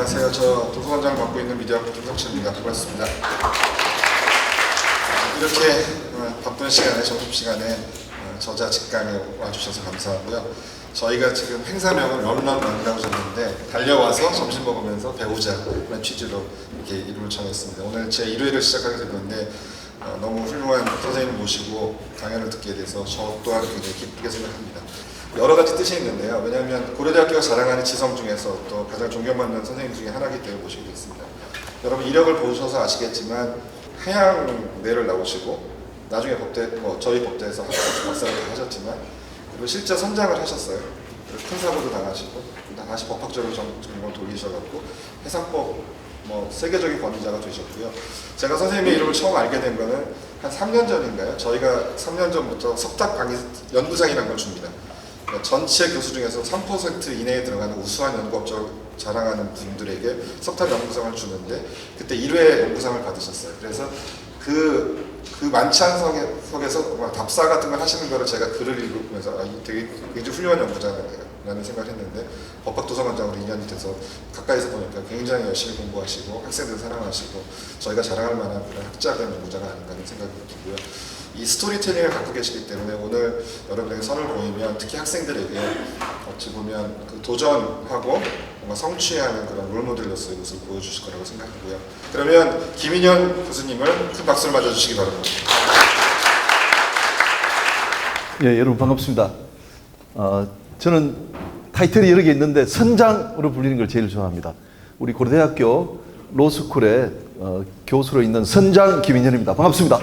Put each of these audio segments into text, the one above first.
안녕하세요. 저 도서관장을 맡고 있는 미디어학부 김성철입니다. 반갑습니다. 이렇게 바쁜 시간에, 점심시간에 저자 직강에 와주셔서 감사하고요. 저희가 지금 행사명은 런런런이라고 적었는데 달려와서 점심 먹으면서 배우자라는 취지로 이렇게 이름을 정했습니다. 오늘 제 1회를 시작하게 됐는데 너무 훌륭한 선생님을 모시고 강연을 듣게 돼서 저 또한 굉장히 기쁘게 생각합니다. 여러 가지 뜻이 있는데요. 왜냐하면 고려대학교가 자랑하는 지성 중에서 또 가장 존경받는 선생님 중에 하나이기 때문에 모시게 됐습니다. 여러분 이력을 보셔서 아시겠지만 해양대를 나오시고 나중에 법대, 저희 법대에서 박사를 하셨지만 그리고 실제 선장을 하셨어요. 큰 사고도 당하시고 다시 법학적으로 전공을 돌리셔갖고 해상법 세계적인 권위자가 되셨고요. 제가 선생님의 이름을 처음 알게 된 거는 한 3년 전인가요? 저희가 3년 전부터 석탁 강의 연구장이라는 걸 줍니다. 전체 교수 중에서 3% 이내에 들어가는 우수한 연구업적을 자랑하는 분들에게 석탁 연구상을 주는데 그때 1회 연구상을 받으셨어요. 그래서 그 만찬 석에서 답사 같은 걸 하시는 거를 제가 글을 읽으면서 되게 굉장히 훌륭한 연구자라는 생각을 했는데 법학도서관장으로 2년이 돼서 가까이서 보니까 굉장히 열심히 공부하시고 학생들 사랑하시고 저희가 자랑할 만한 그런 학자된 연구자가 아닌가 하는 생각이 들고요. 이 스토리텔링을 갖고 계시기 때문에 오늘 여러분에게 선을 보이면 특히 학생들에게 어찌 보면 그 도전하고 뭔가 성취하는 그런 롤모델로서의 모습을 보여주실 거라고 생각하고요. 그러면 김인현 교수님을 큰 박수를 맞아주시기 바랍니다. 예, 여러분 반갑습니다. 저는 타이틀이 여러 개 있는데 선장으로 불리는 걸 제일 좋아합니다. 우리 고려대학교 로스쿨의 교수로 있는 선장 김인현입니다. 반갑습니다.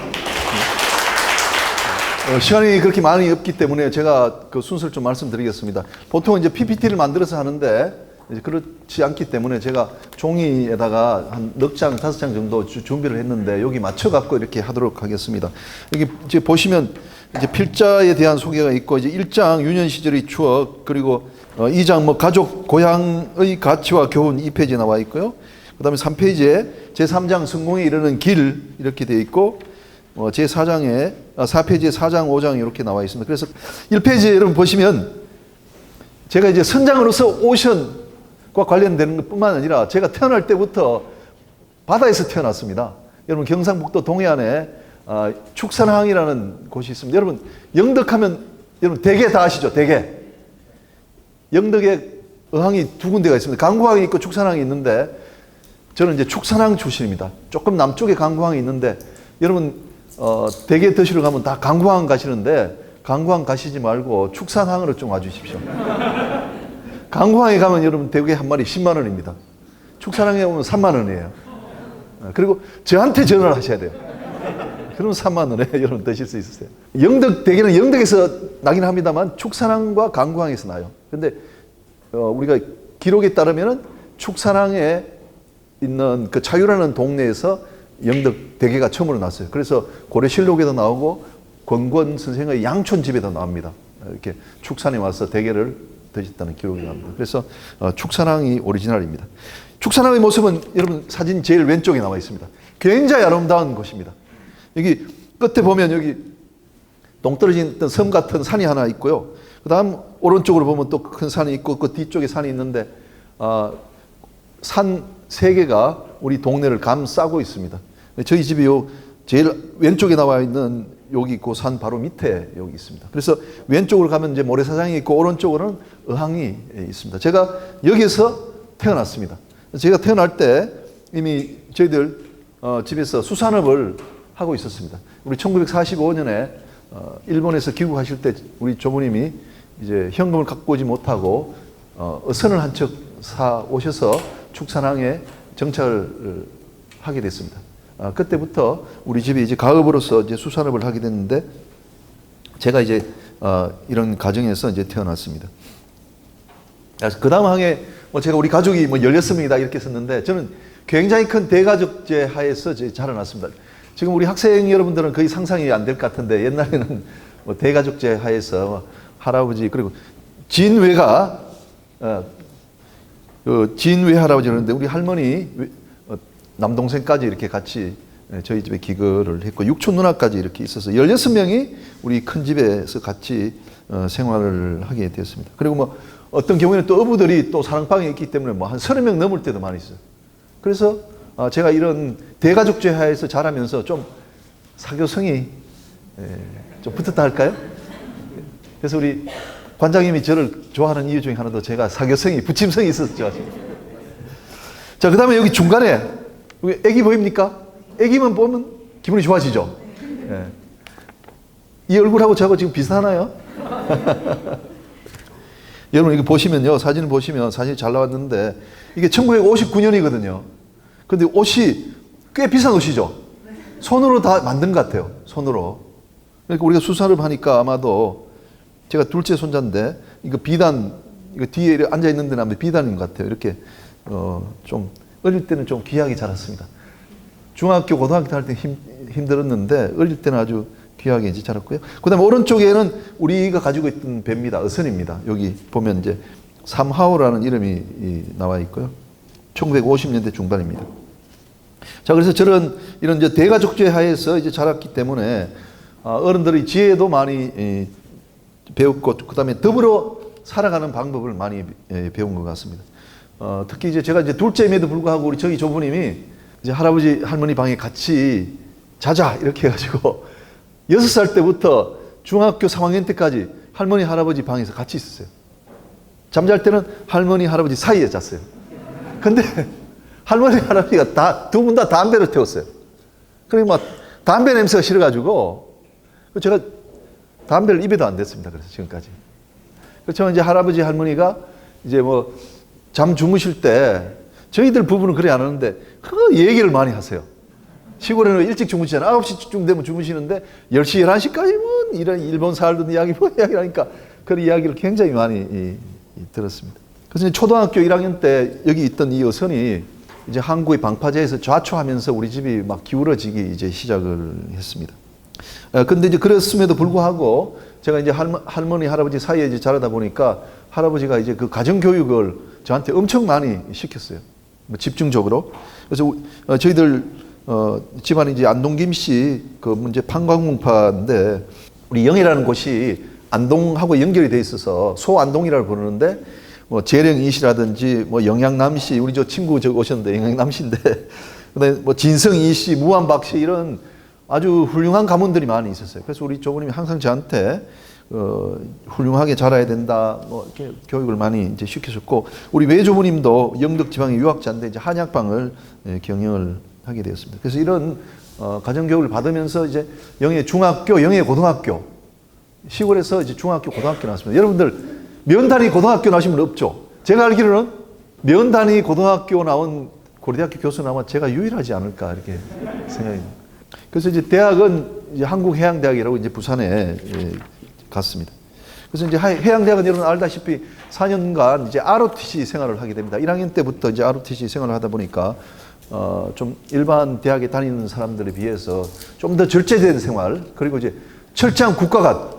시간이 그렇게 많이 없기 때문에 제가 그 순서를 좀 말씀드리겠습니다. 보통 이제 PPT를 만들어서 하는데 이제 그렇지 않기 때문에 제가 종이에다가 한 4장, 5장 정도 준비를 했는데 여기 맞춰갖고 이렇게 하도록 하겠습니다. 여기 이제 보시면 이제 필자에 대한 소개가 있고 이제 1장 유년 시절의 추억 그리고 2장 가족 고향의 가치와 교훈 2페이지에 나와 있고요. 그 다음에 3페이지에 제3장 성공에 이르는 길 이렇게 되어 있고 제4장에 4페이지에 4장, 5장 이렇게 나와 있습니다. 그래서 1페이지에 여러분 보시면 제가 이제 선장으로서 오션과 관련되는 것뿐만 아니라 제가 태어날 때부터 바다에서 태어났습니다. 여러분 경상북도 동해안에 축산항이라는 곳이 있습니다. 여러분 영덕하면 여러분 대게 다 아시죠? 대게. 영덕에 어항이 2군데가 있습니다. 강구항이 있고 축산항이 있는데 저는 이제 축산항 출신입니다. 조금 남쪽에 강구항이 있는데 여러분 대게 드시러 가면 다 강구항 가시는데 강구항 가시지 말고 축산항으로 좀 와주십시오. 강구항에 가면 여러분 대게 한 마리 10만 원입니다. 축산항에 오면 3만 원이에요. 그리고 저한테 전화를 하셔야 돼요. 그러면 3만 원에 여러분 드실 수 있으세요. 영덕 대게는 영덕에서 나긴 합니다만 축산항과 강구항에서 나요. 근데 우리가 기록에 따르면 축산항에 있는 그 차유라는 동네에서 영덕 대게가 처음으로 났어요. 그래서 고려실록에도 나오고 권권 선생의 양촌집에도 나옵니다. 이렇게 축산에 와서 대게를 드셨다는 기록이 나옵니다. 그래서 축산항이 오리지널입니다. 축산항의 모습은 여러분 사진 제일 왼쪽에 나와 있습니다. 굉장히 아름다운 곳입니다. 여기 끝에 보면 여기 동떨어진 섬 같은 산이 하나 있고요. 그 다음 오른쪽으로 보면 또 큰 산이 있고 그 뒤쪽에 산이 있는데 산 3개가 우리 동네를 감싸고 있습니다. 저희 집이 제일 왼쪽에 나와 있는 여기 그 산 바로 밑에 여기 있습니다. 그래서 왼쪽으로 가면 이제 모래사장이 있고 오른쪽으로는 어항이 있습니다. 제가 여기서 태어났습니다. 제가 태어날 때 이미 저희들 집에서 수산업을 하고 있었습니다. 우리 1945년에 일본에서 귀국하실 때 우리 조부님이 이제 현금을 갖고 오지 못하고 어선을 한 척 사 오셔서 축산항에 정착을 하게 됐습니다. 그때부터 우리 집이 이제 가업으로서 이제 수산업을 하게 됐는데 제가 이제 이런 가정에서 이제 태어났습니다. 그 다음 항에 제가 우리 가족이 16명이다 이렇게 썼는데 저는 굉장히 큰 대가족제 하에서 자라났습니다. 지금 우리 학생 여러분들은 거의 상상이 안 될 것 같은데 옛날에는 대가족제 하에서 할아버지 그리고 진외가 진외 할아버지였는데 우리 할머니 남동생까지 이렇게 같이 저희 집에 기거를 했고 육촌 누나까지 이렇게 있어서 16명이 우리 큰 집에서 같이 생활을 하게 되었습니다. 그리고 어떤 경우에는 또 어부들이 또 사랑방에 있기 때문에 뭐 한 30명 넘을 때도 많이 있어요. 그래서 제가 이런 대가족제 하에서 자라면서 좀 사교성이 좀 붙었다 할까요? 그래서 우리 관장님이 저를 좋아하는 이유 중에 하나도 제가 사교성이, 부침성이 있어서 좋아하죠. 자, 그 다음에 여기 중간에 여기 애기 보입니까? 애기만 보면 기분이 좋아지죠? 예. 이 얼굴하고 저하고 지금 비슷하나요? 여러분 이거 보시면요, 사진을 보시면 사진이 잘 나왔는데 이게 1959년이거든요. 근데 옷이 꽤 비싼 옷이죠. 손으로 다 만든 것 같아요. 손으로. 그러니까 우리가 수사를 하니까 아마도 제가 둘째 손자인데 이거 비단, 이거 뒤에 앉아 있는 데는 아마 비단인 것 같아요. 이렇게 좀 어릴 때는 좀 귀하게 자랐습니다. 중학교, 고등학교 할 때 힘들었는데 어릴 때는 아주 귀하게 이제 자랐고요. 그다음에 오른쪽에는 우리가 가지고 있던 배입니다. 어선입니다. 여기 보면 이제 삼하오라는 이름이 나와 있고요. 1950년대 중반입니다. 자, 그래서 이런 이제 대가족제 하에서 이제 자랐기 때문에 어른들의 지혜도 많이 배웠고, 그다음에 더불어 살아가는 방법을 많이 배운 것 같습니다. 특히 이제 제가 이제 둘째임에도 불구하고 우리 저기 조부님이 이제 할아버지 할머니 방에 같이 자자 이렇게 해가지고 6살 때부터 중학교 3학년 때까지 할머니 할아버지 방에서 같이 있었어요. 잠잘 때는 할머니 할아버지 사이에 잤어요. 근데 할머니 할아버지가 두 분 다 담배를 태웠어요. 그리고 막 담배 냄새가 싫어가지고 제가 담배를 입에도 안 댔습니다. 그래서 지금까지. 그렇죠. 이제 할아버지 할머니가 이제 뭐 잠 주무실 때 저희들 부부는 그래 안 하는데 그 얘기를 많이 하세요. 시골에는 일찍 주무시잖아요. 9시쯤 되면 주무시는데 10시, 11시까지는 이런 일본 살던 이야기, 뭐 이야기를 하니까 그런 이야기를 굉장히 많이 들었습니다. 그래서 초등학교 1학년 때 여기 있던 이 어선이 이제 항구의 방파제에서 좌초하면서 우리 집이 막 기울어지기 이제 시작을 했습니다. 근데 이제 그랬음에도 불구하고 제가 이제 할머니, 할아버지 사이에 이제 자라다 보니까 할아버지가 이제 그 가정교육을 저한테 엄청 많이 시켰어요. 뭐 집중적으로. 그래서 저희들 집안이 이제 안동 김씨 그 문제 판광문파인데 우리 영해라는 곳이 안동하고 연결이 돼 있어서 소안동이라고 부르는데 뭐 재령이시라든지 뭐 영양남씨 우리 저 친구 저 오셨는데 영양남씨인데 그다음에 뭐 진성이씨 무한박씨 이런 아주 훌륭한 가문들이 많이 있었어요. 그래서 우리 조부님이 항상 저한테 훌륭하게 자라야 된다 뭐 이렇게 교육을 많이 이제 시키셨고 우리 외조부님도 영덕 지방의 유학자인데 이제 한약방을 경영을 하게 되었습니다. 그래서 이런 가정교육을 받으면서 이제 영해 중학교, 영해 고등학교 시골에서 이제 중학교, 고등학교 나왔습니다. 여러분들 면단위 고등학교 나오신 분 없죠? 제가 알기로는 면단위 고등학교 나온 고려대학교 교수 나면 제가 유일하지 않을까 이렇게 생각합니다. 그래서 이제 대학은 이제 한국해양대학이라고 이제 부산에 갔습니다. 그래서 이제 해양대학은 여러분 알다시피 4년간 이제 ROTC 생활을 하게 됩니다. 1학년 때부터 이제 ROTC 생활을 하다 보니까 좀 일반 대학에 다니는 사람들에 비해서 좀 더 절제된 생활 그리고 이제 철저한 국가관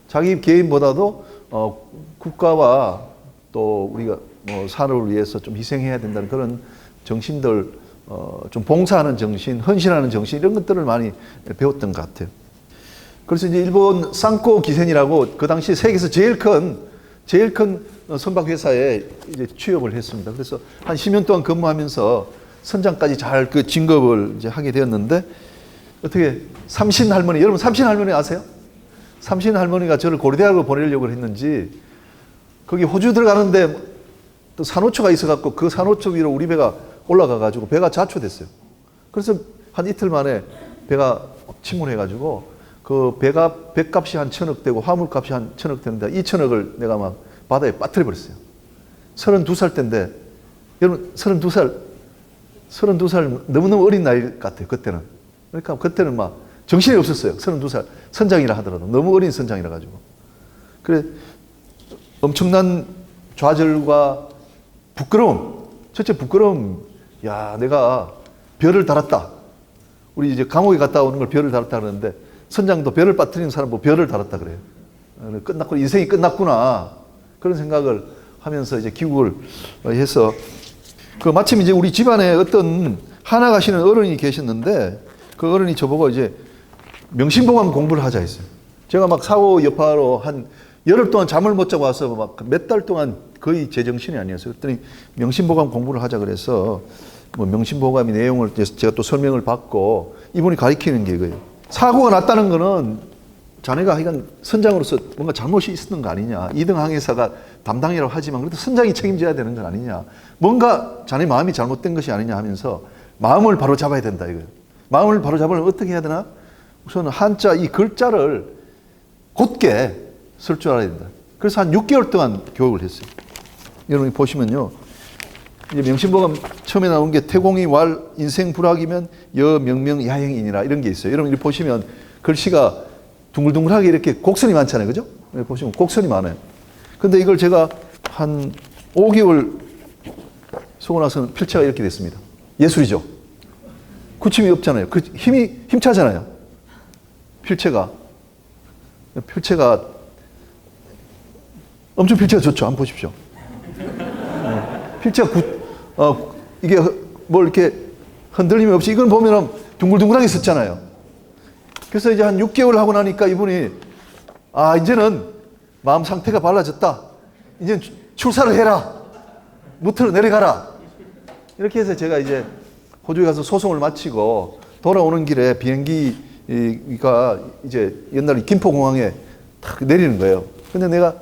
자기 개인보다도 국가와 또 우리가 뭐 산업을 위해서 좀 희생해야 된다는 그런 정신들 좀 봉사하는 정신, 헌신하는 정신 이런 것들을 많이 배웠던 것 같아요. 그래서 이제 일본 상코 기센이라고 그 당시 세계에서 제일 큰 선박 회사에 이제 취업을 했습니다. 그래서 한 10년 동안 근무하면서 선장까지 잘 그 진급을 이제 하게 되었는데 어떻게 삼신 할머니 여러분 삼신 할머니 아세요? 삼신 할머니가 저를 고려대학으로 보내려고 했는지 거기 호주 들어가는데 또 산호초가 있어갖고 그 산호초 위로 우리 배가 올라가가지고 배가 자초됐어요. 그래서 한 이틀 만에 배가 침몰해가지고 그 배가 배값이 한 1,000억 되고 화물값이 한 1,000억 되는데 2,000억을 내가 막 바다에 빠뜨려 버렸어요. 32살 때인데 여러분 32살 너무너무 어린 나이 같아요. 그때는. 그러니까 그때는 막 정신이 없었어요. 32살 선장이라 하더라도 너무 어린 선장이라 가지고. 그래 엄청난 좌절과 부끄러움. 첫째 부끄러움. 야 내가 별을 달았다. 우리 이제 감옥에 갔다 오는 걸 별을 달았다 그러는데 선장도 별을 빠뜨리는 사람 보고 별을 달았다 그래요. 끝났고 인생이 끝났구나 그런 생각을 하면서 이제 귀국을 해서 그 마침 이제 우리 집안에 어떤 하나 가시는 어른이 계셨는데 그 어른이 저보고 이제 명심보감 공부를 하자 했어요. 제가 막 사고 여파로 한 열흘 동안 잠을 못 자고 와서 막 몇 달 동안 거의 제정신이 아니었어요. 그랬더니 명심보감 공부를 하자 그래서 뭐 명심보감의 내용을 제가 또 설명을 받고 이분이 가르치는 게 이거예요. 사고가 났다는 거는 자네가 하여간 선장으로서 뭔가 잘못이 있었던 거 아니냐. 2등 항해사가 담당이라고 하지만 그래도 선장이 책임져야 되는 건 아니냐. 뭔가 자네 마음이 잘못된 것이 아니냐 하면서 마음을 바로 잡아야 된다 이거예요. 마음을 바로 잡으려면 어떻게 해야 되나? 우선 한자 이 글자를 곧게 쓸 줄 알아야 된다. 그래서 한 6개월 동안 교육을 했어요. 여러분이 보시면요. 이제 명심보감 처음에 나온 게 태공이 왈 인생 불악이면 여 명명 야행이니라 이런 게 있어요. 여러분 이렇게 보시면 글씨가 둥글둥글하게 이렇게 곡선이 많잖아요. 그죠? 여기 보시면 곡선이 많아요. 근데 이걸 제가 한 5개월 쓰고 나서는 필체가 이렇게 됐습니다. 예술이죠? 굳힘이 없잖아요. 그 힘차잖아요. 필체가 엄청 필체가 좋죠. 한번 보십시오. 필체가 이게 뭘 이렇게 흔들림이 없이 이건 보면 둥글둥글하게 썼잖아요. 그래서 이제 한 6개월 하고 나니까 이분이 이제는 마음 상태가 달라졌다. 이제 출사를 해라. 무트로 내려가라. 이렇게 해서 제가 이제 호주에 가서 소송을 마치고 돌아오는 길에 비행기가 이제 옛날에 김포공항에 탁 내리는 거예요. 근데 내가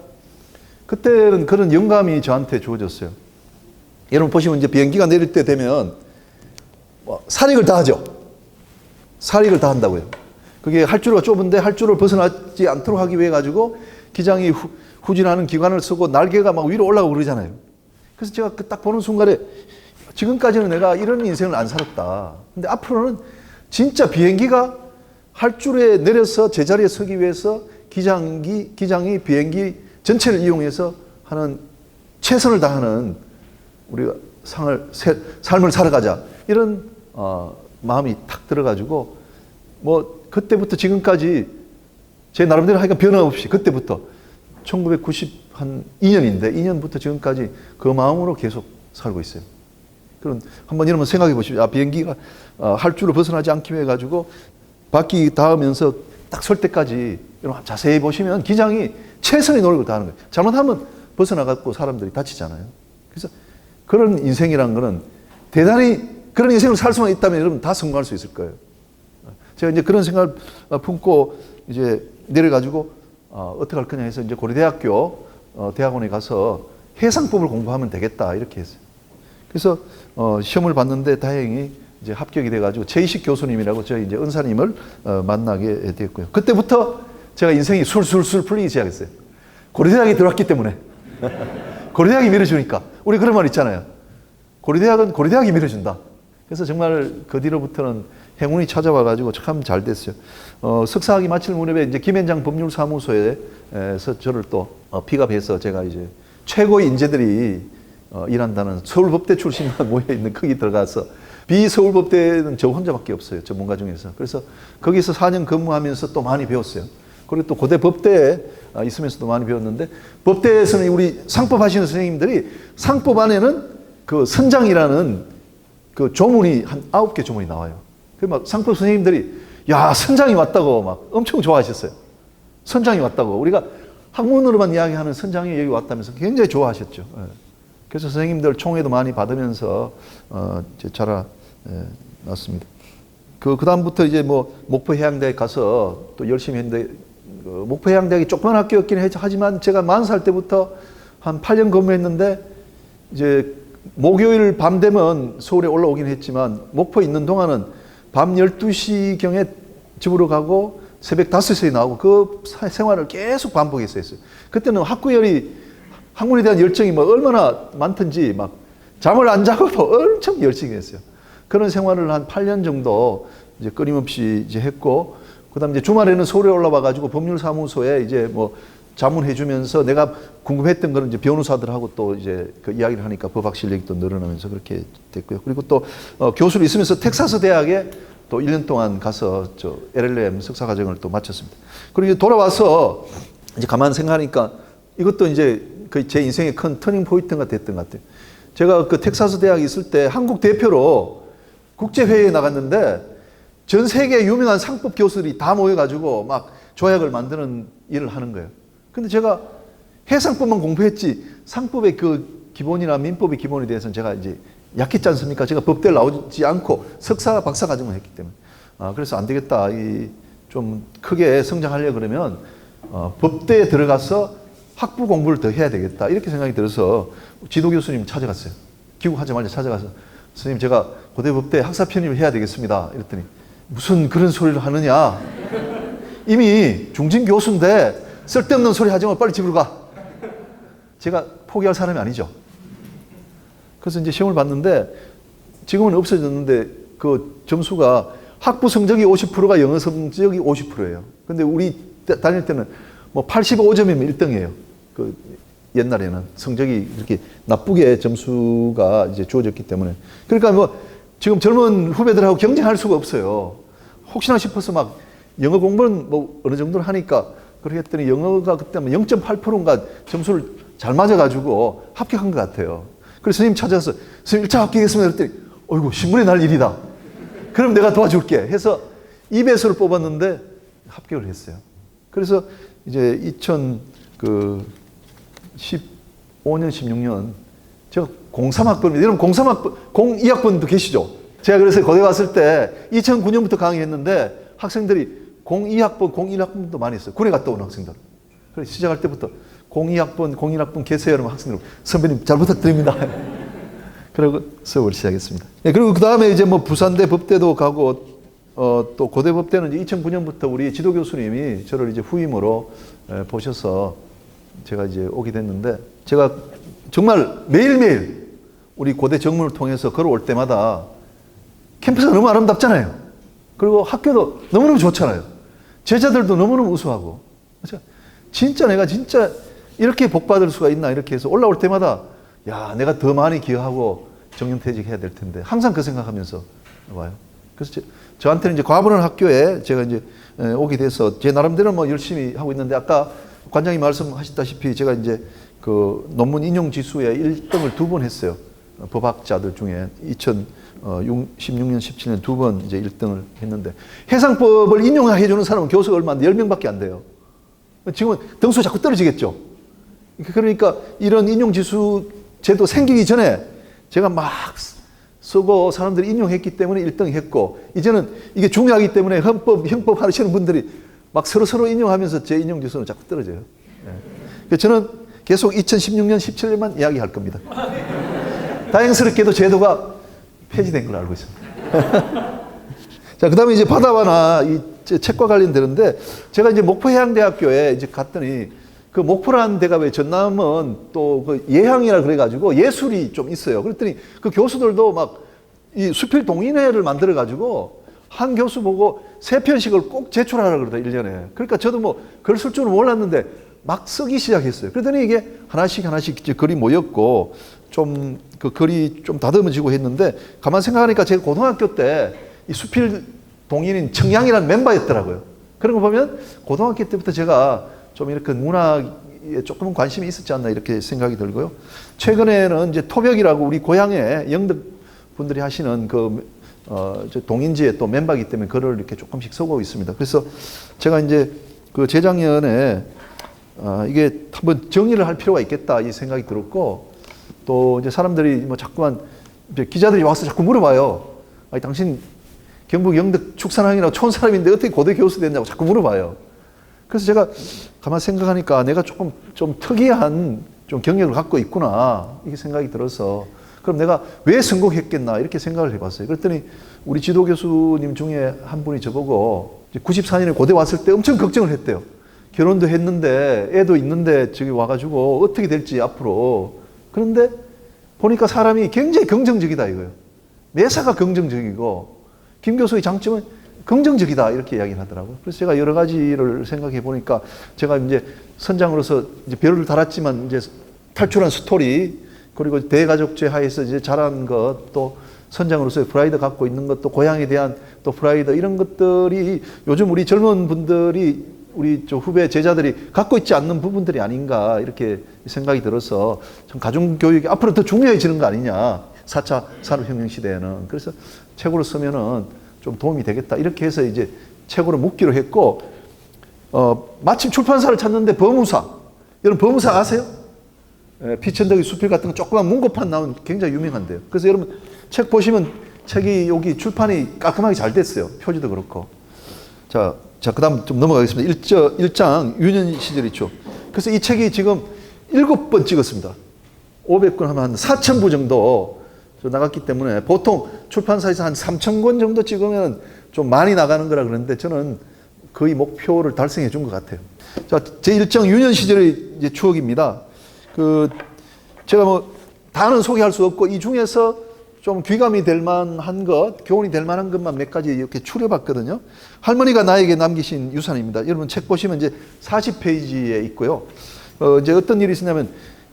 그때는 그런 영감이 저한테 주어졌어요. 여러분 보시면 이제 비행기가 내릴 때 되면 사릭을 다 하죠. 사릭을 다 한다고요. 그게 활주로가 좁은데 활주로를 벗어나지 않도록 하기 위해 가지고 기장이 후진하는 기관을 쓰고 날개가 막 위로 올라가고 그러잖아요. 그래서 제가 딱 보는 순간에 지금까지는 내가 이런 인생을 안 살았다. 근데 앞으로는 진짜 비행기가 활주로에 내려서 제자리에 서기 위해서 기장이 비행기 전체를 이용해서 하는 최선을 다하는 우리가 삶을 살아가자. 이런 마음이 탁 들어가지고 뭐 그때부터 지금까지 제 나름대로 하여간 변함없이 그때부터 1992년인데 2년부터 지금까지 그 마음으로 계속 살고 있어요. 그럼 한번 여러분 생각해 보십시오. 비행기가 활주로 벗어나지 않기 위해 가지고 바퀴 닿으면서 딱 설 때까지 여러분 자세히 보시면 기장이 최선의 노력을 다하는 거예요. 잘못하면 벗어나갖고 사람들이 다치잖아요. 그래서 그런 인생이란 거는 대단히 그런 인생을 살 수만 있다면 여러분 다 성공할 수 있을 거예요. 제가 이제 그런 생각을 품고 이제 내려가지고 어떻게 할 거냐 해서 이제 고려대학교 대학원에 가서 해상법을 공부하면 되겠다 이렇게 했어요. 그래서 시험을 봤는데 다행히 이제 합격이 돼가지고 최이식 교수님이라고 저희 이제 은사님을 만나게 됐고요. 그때부터 제가 인생이 술술술 풀리기 시작했어요. 고려대학에 들어왔기 때문에. 고려대학이 밀어주니까. 우리 그런 말 있잖아요. 고려대학은 고려대학이 밀어준다. 그래서 정말 그 뒤로부터는 행운이 찾아와가지고 참 잘 됐어요. 석사학위 마칠 무렵에 이제 김현장 법률사무소에서 저를 또 픽업해서 제가 이제 최고의 인재들이 일한다는 서울법대 출신만 모여있는 거기 들어가서 비서울법대는 저 혼자밖에 없어요. 전문가 중에서. 그래서 거기서 4년 근무하면서 또 많이 배웠어요. 그리고 또 고대 법대에 있으면서도 많이 배웠는데 법대에서는 우리 상법 하시는 선생님들이 상법 안에는 그 선장이라는 그 조문이 한 9개 조문이 나와요. 그 막 상법 선생님들이 야 선장이 왔다고 막 엄청 좋아하셨어요. 선장이 왔다고. 우리가 학문으로만 이야기하는 선장이 여기 왔다면서 굉장히 좋아하셨죠. 그래서 선생님들 총회도 많이 받으면서 자라났습니다. 그 다음부터 이제 뭐 목포해양대에 가서 또 열심히 했는데 목포해양대학이 조그만 학교였긴 하지만 제가 40살 때부터 한 8년 근무했는데 이제 목요일 밤 되면 서울에 올라오긴 했지만 목포에 있는 동안은 밤 12시경에 집으로 가고 새벽 5시에 나오고 그 생활을 계속 반복했어요. 그때는 학구열이 학문에 대한 열정이 뭐 얼마나 많든지 막 잠을 안 자고도 엄청 열심히 했어요. 그런 생활을 한 8년 정도 이제 끊임없이 이제 했고, 그 다음에 이제 주말에는 서울에 올라와 가지고 법률사무소에 이제 뭐 자문해주면서 내가 궁금했던 거는 이제 변호사들하고 또 이제 그 이야기를 하니까 법학 실력이 또 늘어나면서 그렇게 됐고요. 그리고 또 교수로 있으면서 텍사스 대학에 또 1년 동안 가서 저 LLM 석사과정을 또 마쳤습니다. 그리고 이제 돌아와서 이제 가만 생각하니까 이것도 이제 그 제 인생의 큰 터닝 포인트가 됐던 것 같아요. 제가 그 텍사스 대학에 있을 때 한국 대표로 국제회의에 나갔는데 전 세계 유명한 상법 교수들이 다 모여가지고 막 조약을 만드는 일을 하는 거예요. 근데 제가 해상법만 공부했지 상법의 그 기본이나 민법의 기본에 대해서는 제가 이제 약했지 않습니까? 제가 법대를 나오지 않고 석사, 박사 과정을 했기 때문에. 그래서 안 되겠다. 좀 크게 성장하려고 그러면 법대에 들어가서 학부 공부를 더 해야 되겠다. 이렇게 생각이 들어서 지도 교수님 찾아갔어요. 귀국하자마자 찾아가서 선생님 제가 고대법대 학사 편입을 해야 되겠습니다. 이랬더니 무슨 그런 소리를 하느냐. 이미 중진 교수인데 쓸데없는 소리 하지 말고 빨리 집으로 가. 제가 포기할 사람이 아니죠. 그래서 이제 시험을 봤는데 지금은 없어졌는데 그 점수가 학부 성적이 50%가 영어 성적이 50%예요. 근데 우리 다닐 때는 뭐 85점이면 1등이에요. 그 옛날에는 성적이 이렇게 나쁘게 점수가 이제 주어졌기 때문에. 그러니까 뭐 지금 젊은 후배들하고 경쟁할 수가 없어요. 혹시나 싶어서 막 영어 공부는 뭐 어느 정도는 하니까 그랬더니 영어가 그때 0.8%인가 점수를 잘 맞아가지고 합격한 것 같아요. 그래서 선생님 찾아서 선생님 1차 합격했습니다. 그랬더니 어이구 신문에 날 일이다. 그럼 내가 도와줄게 해서 2배수를 뽑았는데 합격을 했어요. 그래서 이제 2015년, 16년 제가 03학번입니다. 여러분 03학번, 02학번도 계시죠? 제가 그래서 고대 왔을 때 2009년부터 강의했는데 학생들이 02학번, 01학번도 많이 있어요. 군에 갔다 온 학생들. 그래서 시작할 때부터 02학번, 01학번 계세요? 여러분 학생들 선배님 잘 부탁드립니다. 그리고 수업을 시작했습니다. 그리고 그 다음에 이제 뭐 부산대 법대도 가고 또 고대 법대는 이제 2009년부터 우리 지도 교수님이 저를 이제 후임으로 보셔서 제가 이제 오게 됐는데 제가 정말 매일매일 우리 고대 정문을 통해서 걸어올 때마다 캠퍼스가 너무 아름답잖아요. 그리고 학교도 너무너무 좋잖아요. 제자들도 너무너무 우수하고. 진짜 내가 진짜 이렇게 복받을 수가 있나 이렇게 해서 올라올 때마다 야 내가 더 많이 기여하고 정년퇴직해야 될 텐데 항상 그 생각하면서 와요. 그래서 저한테는 이제 과분한 학교에 제가 이제 오게 돼서 제 나름대로 뭐 열심히 하고 있는데 아까 관장님 말씀하셨다시피 제가 이제 그 논문 인용 지수에 1등을 2번 했어요. 법학자들 중에 2016년, 17년 2번 이제 1등을 했는데 해상법을 인용해 주는 사람은 교수가 얼마인데 10명밖에 안 돼요. 지금은 등수 자꾸 떨어지겠죠. 그러니까 이런 인용 지수 제도 생기기 전에 제가 막 쓰고 사람들이 인용했기 때문에 1등 했고 이제는 이게 중요하기 때문에 형법 하시는 분들이 막 서로 인용하면서 제 인용 지수는 자꾸 떨어져요. 네. 저는 계속 2016년, 17년만 이야기할 겁니다. 다행스럽게도 제도가 폐지된 걸로 알고 있습니다. 자, 그 다음에 이제 바다와나 이 책과 관련되는데 제가 이제 목포해양대학교에 이제 갔더니 그 목포라는 데가 왜 전남은 또 그 예향이라 그래가지고 예술이 좀 있어요. 그랬더니 그 교수들도 막 이 수필 동인회를 만들어가지고 한 교수 보고 3편씩을 꼭 제출하라 그러다 1년에. 그러니까 저도 뭐 글 쓸 줄은 몰랐는데 막 쓰기 시작했어요. 그러더니 이게 하나씩 이제 글이 모였고 좀 그 글이 좀 다듬어지고 했는데 가만 생각하니까 제가 고등학교 때 이 수필 동인인 청양이라는 멤버였더라고요. 그런 거 보면 고등학교 때부터 제가 좀 이렇게 문학에 조금은 관심이 있었지 않나 이렇게 생각이 들고요. 최근에는 이제 토벽이라고 우리 고향에 영덕 분들이 하시는 그 동인지의 또 멤버이기 때문에 글을 이렇게 조금씩 써고 있습니다. 그래서 제가 이제 그 재작년에 이게 한번 정리를 할 필요가 있겠다 이 생각이 들었고 또 이제 사람들이 뭐 자꾸만 이제 기자들이 와서 자꾸 물어봐요. 아니 당신 경북 영덕 축산항이라고 촌 사람인데 어떻게 고대 교수 됐냐고 자꾸 물어봐요. 그래서 제가 가만 생각하니까 내가 조금 좀 특이한 좀 경력을 갖고 있구나 이게 생각이 들어서 그럼 내가 왜 성공했겠나 이렇게 생각을 해봤어요. 그랬더니 우리 지도 교수님 중에 한 분이 저보고 94년에 고대 왔을 때 엄청 걱정을 했대요. 결혼도 했는데 애도 있는데 저기 와가지고 어떻게 될지 앞으로. 그런데 보니까 사람이 굉장히 긍정적이다 이거예요. 매사가 긍정적이고 김 교수의 장점은 긍정적이다 이렇게 이야기를 하더라고요. 그래서 제가 여러 가지를 생각해 보니까 제가 이제 선장으로서 이제 별을 달았지만 이제 탈출한 스토리 그리고 대가족제 하에서 이제 자란 것 또 선장으로서의 프라이드 갖고 있는 것 또 고향에 대한 또 프라이드 이런 것들이 요즘 우리 젊은 분들이 우리 저 후배 제자들이 갖고 있지 않는 부분들이 아닌가 이렇게 생각이 들어서 참 가정교육이 앞으로 더 중요해지는 거 아니냐 4차 산업혁명 시대에는. 그래서 책으로 쓰면은 좀 도움이 되겠다 이렇게 해서 이제 책으로 묶기로 했고 마침 출판사를 찾는데 범우사 여러분 범사 아세요? 피천덕이 수필 같은 거 조그만 문고판 나온 굉장히 유명한데요. 그래서 여러분 책 보시면 책이 여기 출판이 깔끔하게 잘 됐어요. 표지도 그렇고. 자, 그 다음 좀 넘어가겠습니다. 1장 유년 시절이죠. 그래서 이 책이 지금 7번 찍었습니다. 500권 하면 한 4,000부 정도 나갔기 때문에 보통 출판사에서 한 3,000권 정도 찍으면 좀 많이 나가는 거라 그러는데 저는 거의 목표를 달성해 준 것 같아요. 자, 제 1장 유년 시절의 이제 추억입니다. 제가 뭐 다는 소개할 수 없고 이 중에서 좀 귀감이 될 만한 것, 교훈이 될 만한 것만 몇 가지 이렇게 추려봤거든요. 할머니가 나에게 남기신 유산입니다. 여러분 책 보시면 이제 40페이지에 있고요. 이제 어떤 일이 있었냐면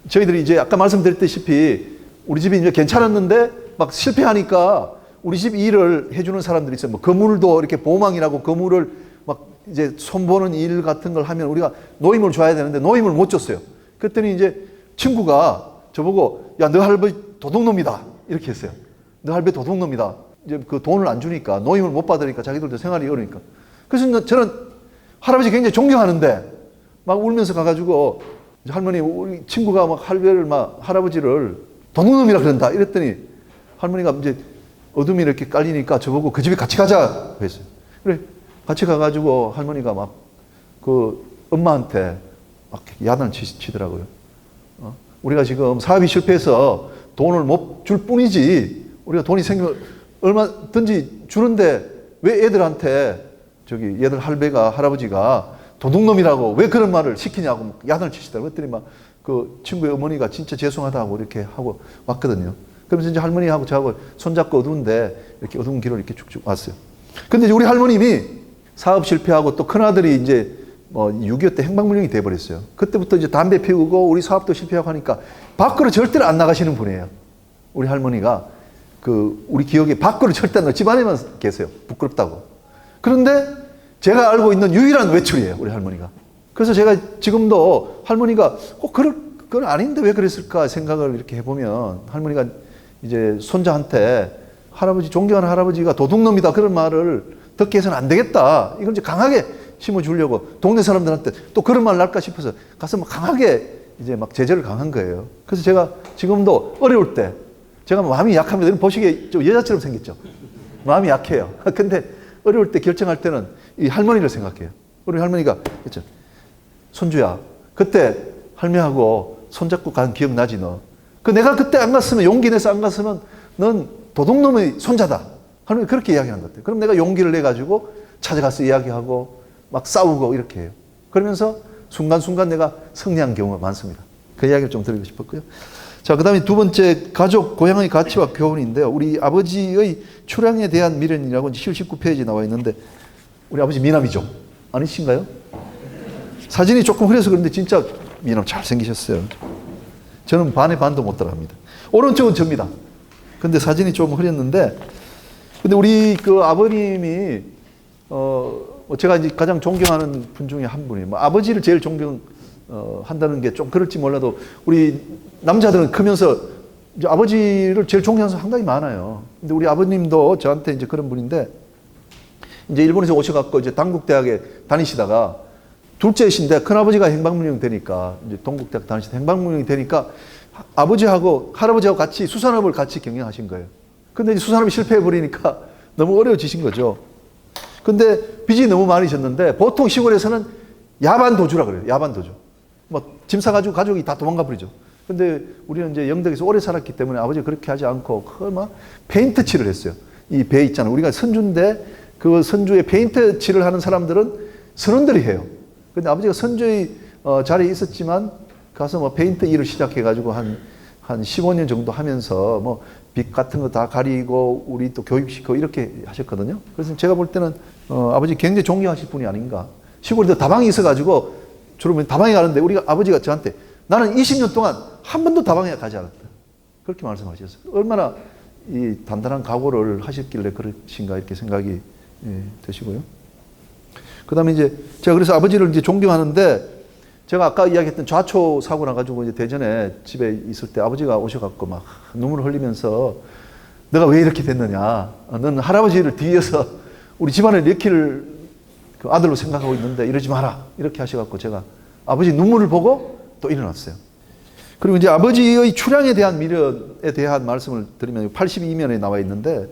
저희들이 이제 아까 말씀드렸다시피 우리 집이 이제 괜찮았는데 막 실패하니까 우리 집 일을 해주는 사람들이 있어요. 뭐 거물도 이렇게 보망이라고 거물을 막 이제 손보는 일 같은 걸 하면 우리가 노임을 줘야 되는데 노임을 못 줬어요. 그랬더니 이제 친구가 저보고 야, 너 할아버지 도둑놈이다. 이렇게 했어요. 너 할아버지 도둑놈이다. 이제 그 돈을 안 주니까 노임을 못 받으니까 자기들도 생활이 어려우니까. 그래서 저는 할아버지 굉장히 존경하는데 막 울면서 가가지고 할머니 우리 친구가 막 할아버지를 도둑놈이라 그런다 이랬더니 할머니가 이제 어둠이 이렇게 깔리니까 저보고 그 집에 같이 가자 했어요. 그래 같이 가가지고 할머니가 막 그 엄마한테 막 야단을 치더라고요. 우리가 지금 사업이 실패해서 돈을 못 줄 뿐이지 우리가 돈이 생겨 얼마든지 주는데 왜 애들한테 저기 얘들 할아버지가 도둑놈이라고 왜 그런 말을 시키냐고 야단을 치시더라고요. 그랬더니 막 그 친구의 어머니가 진짜 죄송하다고 이렇게 하고 왔거든요. 그러면서 이제 할머니하고 저하고 손잡고 어두운데 이렇게 어두운 길을 이렇게 쭉쭉 왔어요. 근데 이제 우리 할머님이 사업 실패하고 또 큰아들이 이제 뭐 6.25 때 행방불명이 돼버렸어요. 그때부터 이제 담배 피우고 우리 사업도 실패하고 하니까 밖으로 절대로 안 나가시는 분이에요. 우리 할머니가 우리 기억에 밖으로 절대 안 나가 집안에만 계세요. 부끄럽다고. 그런데 제가 알고 있는 유일한 외출이에요. 우리 할머니가. 그래서 제가 지금도 할머니가 그건 아닌데 왜 그랬을까 생각을 이렇게 해보면 할머니가 이제 손자한테 할아버지, 존경하는 할아버지가 도둑놈이다 그런 말을 듣게 해서는 안 되겠다. 이걸 이제 강하게 심어주려고 동네 사람들한테 또 그런 말 날까 싶어서 가서 막 강하게 이제 막 제재를 강한 거예요. 그래서 제가 지금도 어려울 때 제가 마음이 약합니다. 여러분 보시기에 좀 여자처럼 생겼죠. 마음이 약해요. 근데 어려울 때 결정할 때는 이 할머니를 생각해요. 우리 할머니가 그렇죠. 손주야, 그때 할머니하고 손잡고 간 기억 나지 너? 내가 그때 안 갔으면 용기 내서 안 갔으면 넌 도둑놈의 손자다. 할머니 그렇게 이야기한 것 같아요. 그럼 내가 용기를 내 가지고 찾아가서 이야기하고 막 싸우고 이렇게 해요. 그러면서 순간순간 내가 승리한 경우가 많습니다. 그 이야기를 좀 드리고 싶었고요. 자, 그 다음에 두 번째 가족, 고향의 가치와 교훈인데요. 우리 아버지의 출향에 대한 미련이라고 79페이지 나와 있는데 우리 아버지 미남이죠? 아니신가요? 사진이 조금 흐려서 그런데 진짜 미남 잘생기셨어요. 저는 반에 반도 못 따라갑니다. 오른쪽은 접니다. 근데 사진이 좀 흐렸는데 근데 우리 그 아버님이 제가 이제 가장 존경하는 분 중에 한 분이에요. 뭐 아버지를 제일 존경한다는 게 좀 그럴지 몰라도 우리 남자들은 크면서 이제 아버지를 제일 존경하는 사람 상당히 많아요. 근데 우리 아버님도 저한테 이제 그런 분인데 이제 일본에서 오셔갖고 이제 단국대학에 다니시다가 둘째이신데 큰아버지가 행방불명 되니까 이제 동국대학 다니시다 행방불명이 되니까 아버지하고 할아버지하고 같이 수산업을 같이 경영하신 거예요. 근데 이제 수산업이 실패해버리니까 너무 어려워지신 거죠. 근데 빚이 너무 많으셨는데 보통 시골에서는 야반도주라 그래요. 야반도주. 뭐 짐 싸가지고 가족이 다 도망가 버리죠. 근데 우리는 이제 영덕에서 오래 살았기 때문에 아버지가 그렇게 하지 않고 페인트 칠을 했어요. 이 배 있잖아요. 우리가 선주인데 그 선주에 페인트 칠을 하는 사람들은 선원들이 해요. 근데 아버지가 선주의 자리에 있었지만 가서 뭐 페인트 일을 시작해가지고 한 15년 정도 하면서 뭐 빛 같은 거 다 가리고 우리 또 교육시키고 이렇게 하셨거든요. 그래서 제가 볼 때는 아버지 굉장히 존경하실 분이 아닌가. 시골에도 다방이 있어가지고 주로 다방에 가는데 우리가 아버지가 저한테 나는 20년 동안 한 번도 다방에 가지 않았다. 그렇게 말씀하셨어요. 얼마나 이 단단한 각오를 하셨길래 그러신가 이렇게 생각이 되시고요. 그 다음에 이제 제가 그래서 아버지를 이제 존경하는데 제가 아까 이야기했던 좌초 사고 나가지고 이제 대전에 집에 있을 때 아버지가 오셔갖고 막 눈물을 흘리면서 내가 왜 이렇게 됐느냐. 너는 할아버지를 뒤에서 우리 집안을 내키를 그 아들로 생각하고 있는데 이러지 마라. 이렇게 하셔갖고 제가 아버지 눈물을 보고 또 일어났어요. 그리고 이제 아버지의 출향에 대한 미련에 대한 말씀을 드리면 82면에 나와 있는데,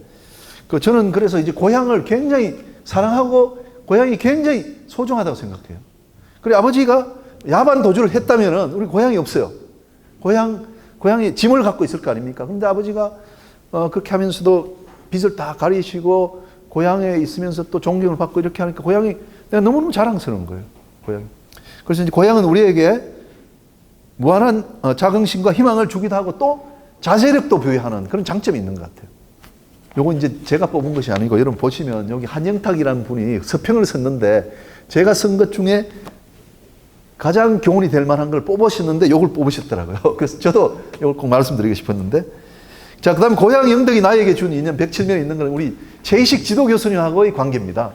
저는 그래서 이제 고향을 굉장히 사랑하고 고향이 굉장히 소중하다고 생각해요. 그리고 아버지가 야반 도주를 했다면은 우리 고향이 없어요. 고향이 짐을 갖고 있을 거 아닙니까? 근데 아버지가 그렇게 하면서도 빚을 다 가리시고 고향에 있으면서 또 존경을 받고 이렇게 하니까 고향이 내가 너무너무 자랑스러운 거예요. 고향이. 그래서 이제 고향은 우리에게 무한한 자긍심과 희망을 주기도 하고 또 자제력도 부여하는 그런 장점이 있는 것 같아요. 요거 이제 제가 뽑은 것이 아니고 여러분 보시면 여기 한영탁이라는 분이 서평을 썼는데 제가 쓴 것 중에 가장 교훈이 될 만한 걸 뽑으셨는데 요걸 뽑으셨더라고요. 그래서 저도 요걸 꼭 말씀드리고 싶었는데, 자, 그 다음 고향 영덕이 나에게 준 인연 107면에 있는 건 우리 최희식 지도 교수님하고의 관계입니다.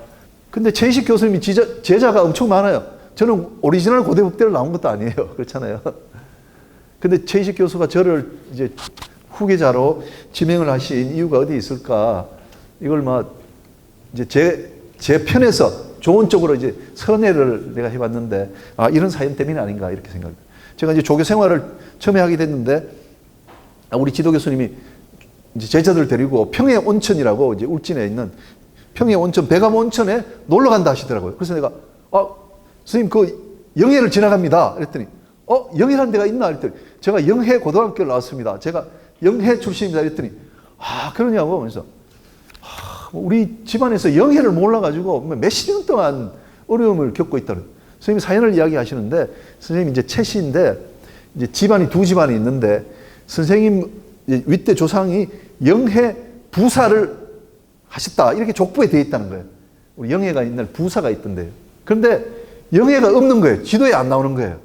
근데 최희식 교수님이 제자가 엄청 많아요. 저는 오리지널 고대국대를 나온 것도 아니에요. 그렇잖아요. 근데 최희식 교수가 저를 이제 후계자로 지명을 하신 이유가 어디 있을까? 이걸 이제 제 편에서 좋은 쪽으로 이제 선회를 내가 해봤는데, 이런 사연 때문이 아닌가 이렇게 생각합니다. 제가 이제 조교 생활을 처음에 하게 됐는데, 우리 지도 교수님이 이제 제자들 데리고 평해 온천이라고 이제 울진에 있는 평해 온천, 백암 온천에 놀러 간다 하시더라고요. 그래서 내가, 선생님 그 영해를 지나갑니다. 그랬더니, 영해라는 데가 있나? 그랬더니, 제가 영해 고등학교를 나왔습니다. 제가 영해 출신입니다. 그랬더니, 그러냐고. 그래서, 우리 집안에서 영해를 몰라가지고 몇십 년 동안 어려움을 겪고 있다는. 선생님이 사연을 이야기하시는데, 선생님이 이제 최씨인데, 이제 집안이 두 집안이 있는데, 선생님 윗대 조상이 영해 부사를 하셨다. 이렇게 족보에 되어 있다는 거예요. 우리 영해가 있는 부사가 있던데요. 그런데 영해가 없는 거예요. 지도에 안 나오는 거예요.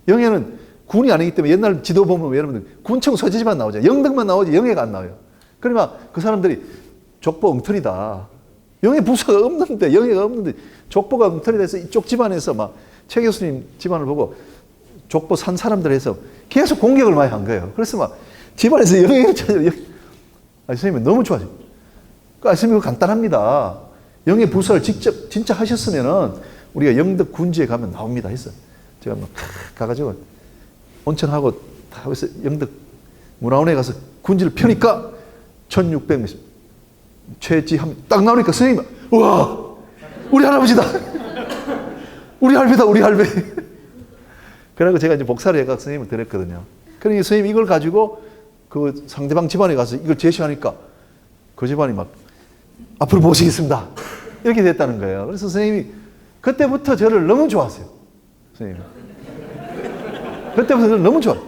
영해는 군이 아니기 때문에 옛날 지도 보면 여러분들 군청 서지지만 나오죠. 영덕만 나오지 영해가 안 나와요. 그러니까 그 사람들이 족보 엉터리다. 영해 부사가 없는데, 영해가 없는데 족보가 엉터리다 해서 이쪽 집안에서 막 최 교수님 집안을 보고 족보 산 사람들 해서 계속 공격을 많이 한 거예요. 그래서 막 집안에서 영해를 찾아요. 선생님이 너무 좋아져. 선생님 그거 간단합니다. 영해 부사를 직접 진짜 하셨으면은 우리가 영덕 군지에 가면 나옵니다 했어요. 제가 막 가가지고 온천하고 다 해서 영덕 문화원에 가서 군지를 펴니까 1600m 최지함 딱 나오니까 선생님, 우와, 우리 할아버지다. 우리 할배다, 우리 할배. 그래서 제가 이제 복사를 해가 선생님을 드렸거든요. 그러니까 선생님이 이걸 가지고 그 상대방 집안에 가서 이걸 제시하니까 그 집안이 막 앞으로 모시겠습니다. 이렇게 됐다는 거예요. 그래서 선생님이 그때부터 저를 너무 좋아하세요. 선생님. 그때부터 저를 너무 좋아해요.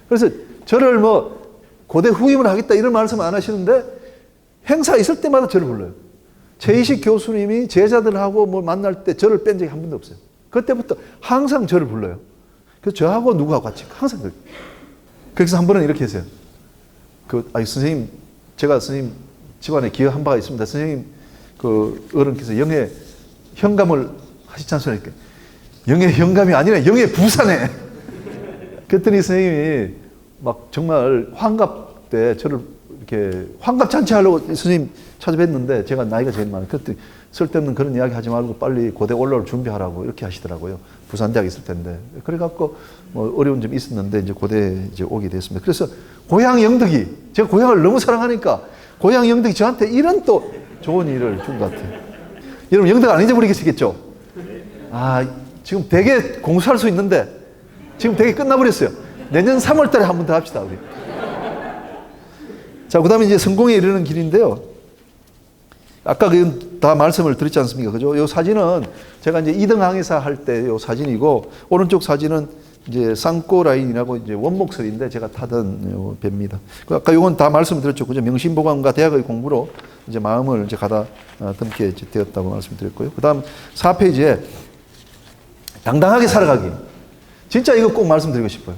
그래서 저를 고대 후임을 하겠다 이런 말씀 안 하시는데 행사 있을 때마다 저를 불러요. 최희식 교수님이 제자들하고 만날 때 저를 뺀 적이 한 번도 없어요. 그때부터 항상 저를 불러요. 그래서 저하고 누구하고 같이 항상 그래요. 그래서 한 번은 이렇게 했어요. 선생님, 제가 선생님 집안에 기여한 바가 있습니다. 선생님, 어른께서 영해 현감을 하시지 않습니까? 영해 현감이 아니라 영해 부사네. 그랬더니 선생님이 막 정말 환갑 때 저를 이렇게 환갑 잔치하려고 선생님 찾아뵀는데 제가 나이가 제일 많아요. 그랬더니 쓸데없는 그런 이야기 하지 말고 빨리 고대 올라올 준비하라고 이렇게 하시더라고요. 부산대학 있을 텐데. 그래갖고 어려운 점이 있었는데 이제 고대 이제 오게 됐습니다. 그래서 고향 영덕이, 제가 고향을 너무 사랑하니까 고향 영덕이 저한테 이런 또 좋은 일을 준 것 같아요. 여러분 영덕 안 잊어버리겠죠? 지금 되게 공수할 수 있는데 지금 되게 끝나버렸어요. 내년 3월 달에 한 번 더 합시다, 우리. 자, 그 다음에 이제 성공에 이르는 길인데요. 아까 다 말씀을 드렸지 않습니까? 그죠? 요 사진은 제가 이제 2등 항해사 할 때 요 사진이고, 오른쪽 사진은 이제 쌍꼬 라인이라고 이제 원목설인데 제가 타던 요 배입니다. 아까 요건 다 말씀드렸죠. 그죠? 명심보감과 대학의 공부로 이제 마음을 이제 가다 듬게 이제 되었다고 말씀드렸고요. 그 다음 4페이지에 당당하게 살아가기. 진짜 이거 꼭 말씀드리고 싶어요.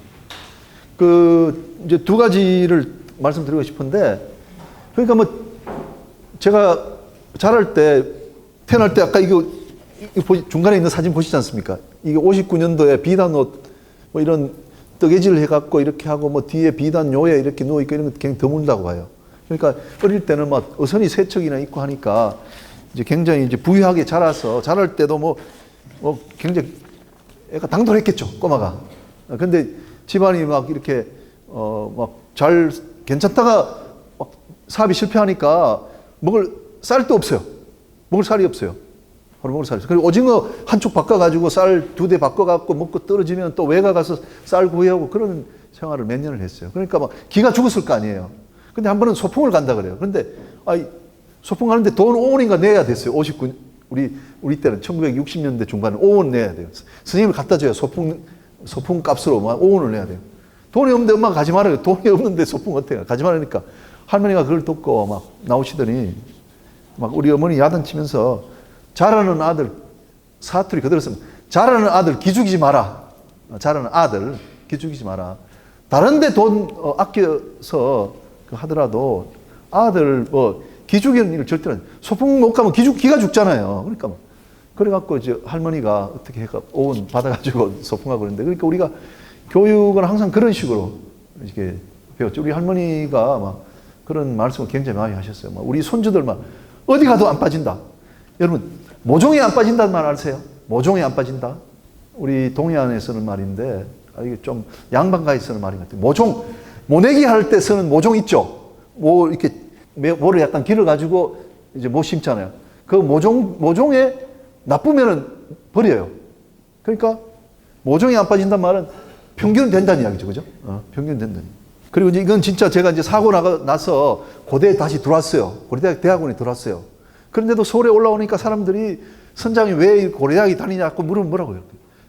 이제 두 가지를 말씀드리고 싶은데, 그러니까 제가 자랄 때, 태어날 때 아까 이거 중간에 있는 사진 보시지 않습니까? 이게 59년도에 비단 옷, 이런 뜨개질을 해갖고 이렇게 하고 뒤에 비단 요에 이렇게 누워있고 이런 거 굉장히 드문다고 봐요. 그러니까 어릴 때는 어선이 세 척이나 있고 하니까 이제 굉장히 이제 부유하게 자라서 자랄 때도 굉장히 애가 당돌했겠죠, 꼬마가. 근데 집안이 막 이렇게 막 잘 괜찮다가 막 사업이 실패하니까 먹을 쌀도 없어요. 먹을 쌀이 없어요. 바로 먹을 쌀이 없어요. 그리고 오징어 한쪽 바꿔가지고 쌀 2대 바꿔갖고 먹고 떨어지면 또 외가 가서 쌀 구해오고 그런 생활을 몇 년을 했어요. 그러니까 막 기가 죽었을 거 아니에요. 근데 한 번은 소풍을 간다 그래요. 그런데 소풍 가는데 돈 5원인가 내야 됐어요. 59 우리 때는 1960년대 중반에 5원 내야 돼요. 스님을 갖다 줘야 소풍 값으로 막 5원을 내야 돼요. 돈이 없는데 엄마가 가지 말아요. 돈이 없는데 소풍 어때요? 가지 말으니까 할머니가 그걸 듣고 막 나오시더니 막 우리 어머니 야단치면서 잘하는 아들 사투리 그대로 쓰면 잘하는 아들 기죽이지 마라. 잘하는 아들 기죽이지 마라. 다른데 돈 아껴서 하더라도 아들 기죽이는 일을 절대 안 해요. 소풍 못 가면 기가 죽잖아요. 그러니까 그래갖고 이제 할머니가 어떻게 해가 5원 받아가지고 소풍하고 그러는데 그러니까 우리가 교육은 항상 그런 식으로 이렇게 배웠죠. 우리 할머니가 막 그런 말씀을 굉장히 많이 하셨어요. 막 우리 손주들 막 어디 가도 안 빠진다. 여러분 모종에 안 빠진다는 말 아세요? 모종에 안 빠진다. 우리 동해안에 쓰는 말인데 이게 좀 양반가에 쓰는 말인 것 같아요. 모내기 할 때 쓰는 모종 있죠. 이렇게 모를 약간 길어가지고 이제 못 심잖아요. 그 모종에 나쁘면은 버려요. 그러니까 모종이 안 빠진다는 말은 평균 된다는 이야기죠. 그죠? 평균 된다는. 그리고 이제 이건 진짜 제가 이제 사고 나서 고대에 다시 들어왔어요. 고려대학원에 들어왔어요. 그런데도 서울에 올라오니까 사람들이 선장이 왜 고려대학에 다니냐고 물으면 뭐라고요?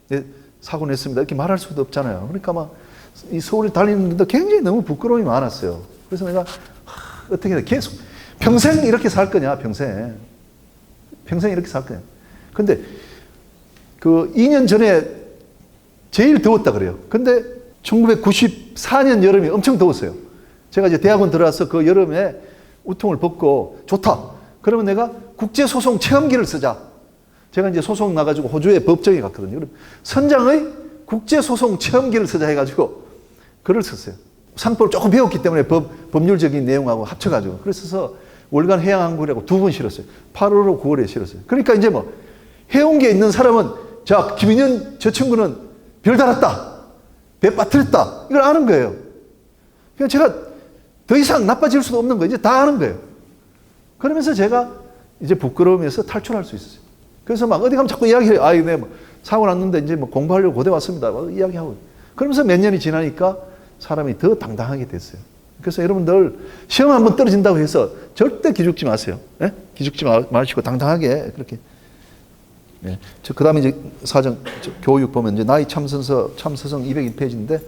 네, 사고 냈습니다. 이렇게 말할 수도 없잖아요. 그러니까 막 이 서울에 다니는데 굉장히 너무 부끄러움이 많았어요. 그래서 내가 어떻게 해? 계속 평생 이렇게 살 거냐? 평생 이렇게 살 거냐? 근데 그 2년 전에 제일 더웠다 그래요. 근데 1994년 여름이 엄청 더웠어요. 제가 이제 대학원 들어와서 그 여름에 우통을 벗고 좋다. 그러면 내가 국제소송 체험기를 쓰자. 제가 이제 소송 나가지고 호주에 법정에 갔거든요. 그럼 선장의 국제소송 체험기를 쓰자 해가지고 글을 썼어요. 상법을 조금 배웠기 때문에 법률적인 내용하고 합쳐가지고. 그래서 월간 해양항구라고 2번 실었어요. 8월하고 9월에 실었어요. 그러니까 이제 뭐 해운계에 있는 사람은 자, 김인현 저 친구는 별 달았다. 배 빠뜨렸다. 이걸 아는 거예요. 그냥 제가 더 이상 나빠질 수도 없는 거예요. 이제 다 아는 거예요. 그러면서 제가 이제 부끄러움에서 탈출할 수 있었어요. 그래서 막 어디 가면 자꾸 이야기해요. 네, 뭐 사고 났는데 이제 뭐 공부하려고 고대 왔습니다. 막 이야기하고. 그러면서 몇 년이 지나니까 사람이 더 당당하게 됐어요. 그래서 여러분들 시험 한번 떨어진다고 해서 절대 기죽지 마세요. 네? 기죽지 마시고 당당하게 그렇게. 네. 그 다음에 이제 교육 보면 이제 나이 참서성 201페이지인데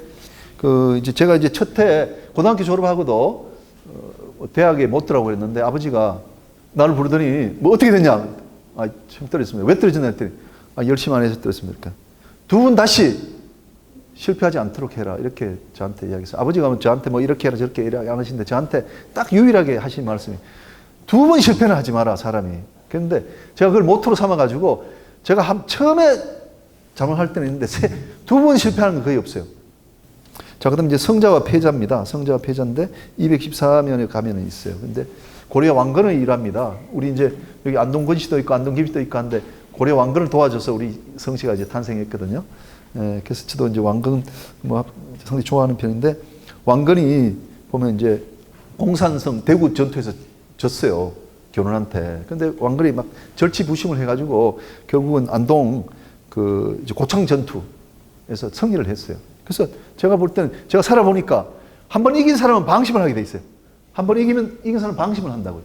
이제 제가 이제 첫해 고등학교 졸업하고도 대학에 못 들어가고 그랬는데 아버지가 나를 부르더니 뭐 어떻게 됐냐? 시험 떨어졌습니다. 왜 떨어졌냐 했더니 열심히 안 해서 떨어졌습니다. 그러니까 2분 다시 실패하지 않도록 해라. 이렇게 저한테 이야기했어요. 아버지가 저한테 뭐 이렇게 해라 저렇게 해라 안 하시는데 저한테 딱 유일하게 하신 말씀이 2번 실패는 하지 마라 사람이. 그런데 제가 그걸 모토로 삼아가지고 제가 처음에 자문할 때는 있는데 2번 실패하는 건 거의 없어요. 자, 그 다음 이제 성자와 패자입니다. 성자와 패자인데 214면에 가면은 있어요. 근데 고려 왕건의 일합니다. 우리 이제 여기 안동건시도 있고 안동김씨도 있고 한데 고려 왕건을 도와줘서 우리 성씨가 이제 탄생했거든요. 그래서 저도 이제 왕건 뭐 상당히 좋아하는 편인데 왕건이 보면 이제 공산성 대구 전투에서 졌어요. 교훈한테. 근데 왕건이 막 절치부심을 해가지고 결국은 안동 이제 고창 전투에서 승리를 했어요. 그래서 제가 볼 때는 제가 살아보니까 한 번 이긴 사람은 방심을 하게 돼 있어요. 한 번 이긴 사람은 방심을 한다고요.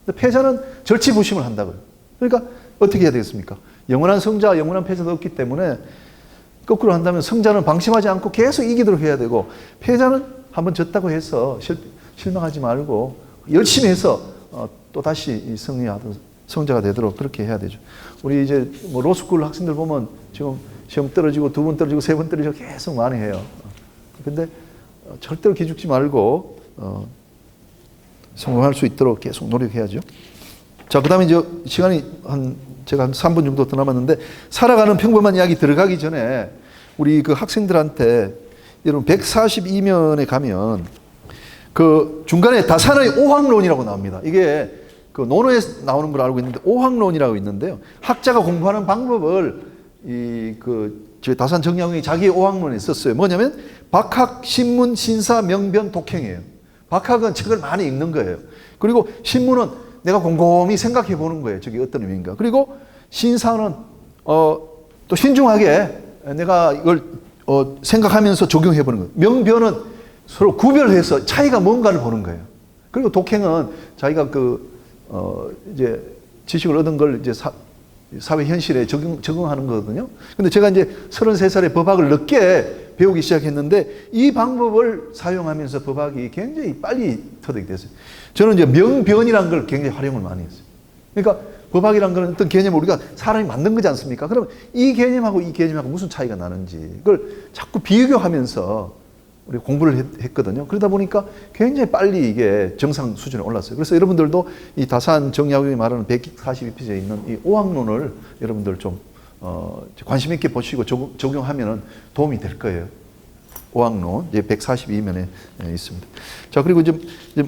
근데 패자는 절치부심을 한다고요. 그러니까 어떻게 해야 되겠습니까? 영원한 성자, 영원한 패자도 없기 때문에 거꾸로 한다면 성자는 방심하지 않고 계속 이기도록 해야 되고 패자는 한 번 졌다고 해서 실망하지 말고 열심히 해서 또 다시 승리하던 성자가 되도록 그렇게 해야 되죠. 우리 이제 뭐 로스쿨 학생들 보면 지금 시험 떨어지고 2번 떨어지고 3번 떨어지고 계속 많이 해요. 근데 절대로 기죽지 말고 성공할 수 있도록 계속 노력해야죠. 자, 그 다음에 이제 시간이 제가 한 3분 정도 더 남았는데 살아가는 평범한 이야기 들어가기 전에 우리 그 학생들한테 여러분 142면에 가면 그 중간에 다산의 오학론이라고 나옵니다. 이게 그 논어에 나오는 걸 알고 있는데 오학론이라고 있는데요. 학자가 공부하는 방법을 저희 다산 정약용이 자기 오학론에 썼어요. 뭐냐면 박학, 신문, 신사, 명변, 독행이에요. 박학은 책을 많이 읽는 거예요. 그리고 신문은 내가 곰곰이 생각해 보는 거예요. 저게 어떤 의미인가. 그리고 신사는 또 신중하게 내가 이걸 생각하면서 적용해 보는 거예요. 명변은 서로 구별해서 차이가 뭔가를 보는 거예요. 그리고 독행은 자기가 이제 지식을 얻은 걸 이제 사회 현실에 적응하는 거거든요. 근데 제가 이제 33살에 법학을 늦게 배우기 시작했는데 이 방법을 사용하면서 법학이 굉장히 빨리 터득이 됐어요. 저는 이제 명변이라는 걸 굉장히 활용을 많이 했어요. 그러니까 법학이라는 건 어떤 개념을 우리가 사람이 만든 거지 않습니까? 그러면 이 개념하고 이 개념하고 무슨 차이가 나는지 그걸 자꾸 비교하면서 우리 공부를 했거든요. 그러다 보니까 굉장히 빨리 이게 정상 수준에 올랐어요. 그래서 여러분들도 이 다산 정약용이 말하는 142페이지에 있는 이 오학론을 여러분들 좀 관심 있게 보시고 적용하면 도움이 될 거예요. 오학론 이제 142면에 있습니다. 자, 그리고 이제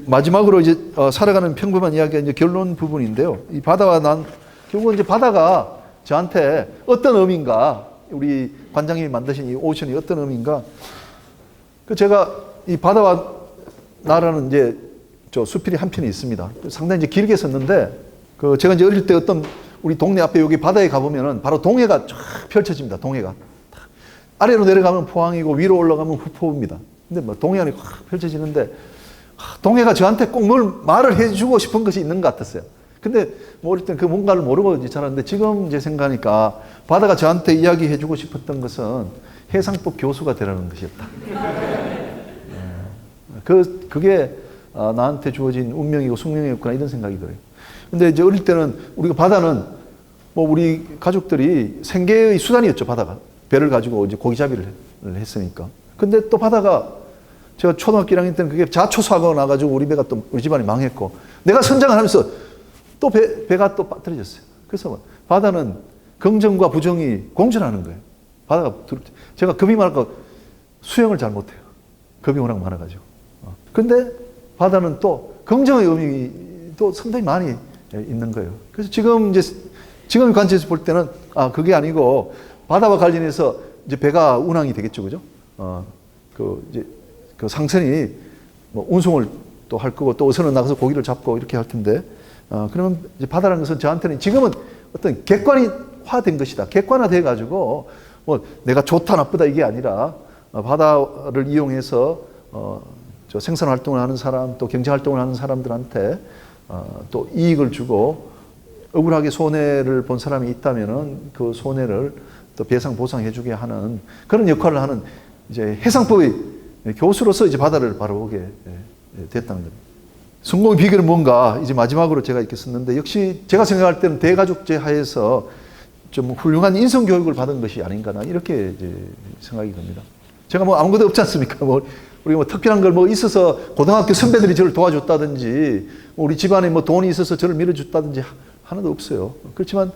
마지막으로 이제 살아가는 평범한 이야기가 이제 결론 부분인데요. 이 바다와 난 결국은 이제 바다가 저한테 어떤 의미인가, 우리 관장님이 만드신 이 오션이 어떤 의미인가. 제가 이 바다와 나라는 이제 저 수필이 한 편이 있습니다. 상당히 이제 길게 썼는데 제가 이제 어릴 때 어떤 우리 동네 앞에 여기 바다에 가보면은 바로 동해가 쫙 펼쳐집니다. 동해가 아래로 내려가면 포항이고 위로 올라가면 후포입니다. 근데 뭐 동해안이 확 펼쳐지는데 동해가 저한테 꼭 뭘 말을 해주고 싶은 것이 있는 것 같았어요. 근데 뭐 어릴 땐 그 뭔가를 모르고 이제 자랐는데 지금 이제 생각하니까 바다가 저한테 이야기해주고 싶었던 것은 해상법 교수가 되라는 것이었다. 그게 나한테 주어진 운명이고 숙명이었구나 이런 생각이 들어요. 근데 이제 어릴 때는 우리가 바다는 뭐 우리 가족들이 생계의 수단이었죠. 바다가 배를 가지고 이제 고기잡이를 했으니까. 근데 또 바다가 제가 초등학교 1학년 때는 그게 자초사고가 나가지고 우리 배가 또 우리 집안이 망했고 내가 선장을 하면서 또 배가 또 빠뜨려졌어요. 그래서 바다는 긍정과 부정이 공존하는 거예요. 바다가 제가 겁이 많아서 수영을 잘 못해요. 겁이 워낙 많아가지고. 근데 바다는 또 긍정의 의미도 상당히 많이 있는 거예요. 그래서 지금 관점에서 볼 때는 그게 아니고 바다와 관련해서 이제 배가 운항이 되겠죠, 그죠? 이제 그 상선이 뭐 운송을 또 할 거고 또 어선은 나가서 고기를 잡고 이렇게 할 텐데 그러면 이제 바다라는 것은 저한테는 지금은 어떤 객관화된 것이다. 객관화돼 가지고 뭐 내가 좋다 나쁘다 이게 아니라 바다를 이용해서 저 생산 활동을 하는 사람 또 경제 활동을 하는 사람들한테 또 이익을 주고 억울하게 손해를 본 사람이 있다면은 그 손해를 또 배상 보상해주게 하는 그런 역할을 하는 이제 해상법의 교수로서 이제 바다를 바라보게 됐다는 겁니다. 성공의 비결은 뭔가 이제 마지막으로 제가 이렇게 썼는데 역시 제가 생각할 때는 대가족제 하에서 좀 훌륭한 인성 교육을 받은 것이 아닌가 이렇게 이제 생각이 듭니다. 제가 뭐 아무것도 없지 않습니까? 우리가 뭐 특별한 걸 뭐 있어서 고등학교 선배들이 저를 도와줬다든지 우리 집안에 뭐 돈이 있어서 저를 밀어줬다든지 하나도 없어요. 그렇지만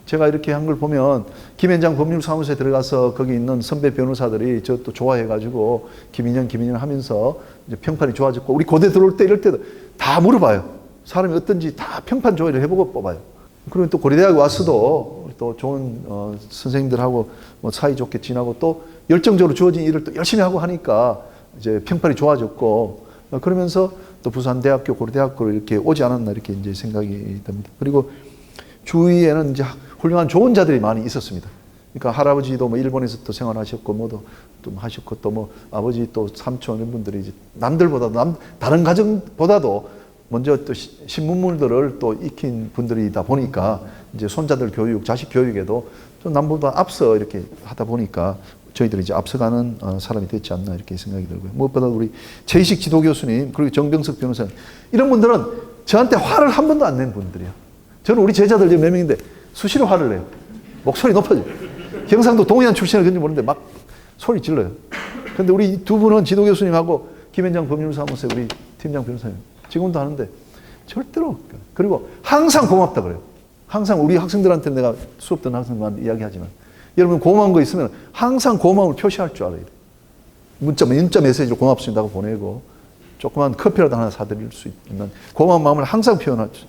제가 이렇게 한 걸 보면 김현장 법률사무소에 들어가서 거기 있는 선배 변호사들이 저 또 좋아해가지고 김인영 하면서 이제 평판이 좋아졌고 우리 고대 들어올 때 이럴 때도 다 물어봐요. 사람이 어떤지 다 평판 조회를 해보고 뽑아요. 그리고 또 고려대학에 와서도 또 좋은 선생님들하고 뭐 사이좋게 지나고 또 열정적으로 주어진 일을 또 열심히 하고 하니까 이제 평판이 좋아졌고 그러면서 또 부산대학교, 고려대학교로 이렇게 오지 않았나 이렇게 이제 생각이 듭니다. 그리고 주위에는 이제 훌륭한 좋은 자들이 많이 있었습니다. 그러니까 할아버지도 뭐 일본에서 또 생활하셨고 뭐도 좀 하셨고 또 뭐 아버지 또 삼촌 이런 분들이 이제 남들보다도 다른 가정보다도 먼저 또 신문물들을 또 익힌 분들이다 보니까 이제 손자들 교육, 자식 교육에도 좀 남보다 앞서 이렇게 하다 보니까 저희들이 이제 앞서가는 사람이 됐지 않나 이렇게 생각이 들고요. 무엇보다 우리 최희식 지도 교수님 그리고 정병석 변호사님 이런 분들은 저한테 화를 한 번도 안 낸 분들이에요. 저는 우리 제자들 지금 몇 명인데 수시로 화를 내요. 목소리 높아져요. 경상도 동해안 출신을 그런지 모르는데 막 소리 질러요. 근데 우리 두 분은 지도 교수님하고 김현장 법률사무소 우리 팀장 변호사님 지금도 하는데 절대로 그리고 항상 고맙다 그래요. 항상 우리 학생들한테 내가 수업 듣는 학생들한테 이야기하지만 여러분 고마운 거 있으면 항상 고마움을 표시할 줄 알아요. 문자 메시지로 고맙습니다고 보내고 조그만 커피라도 하나 사드릴 수 있는 고마운 마음을 항상 표현하죠.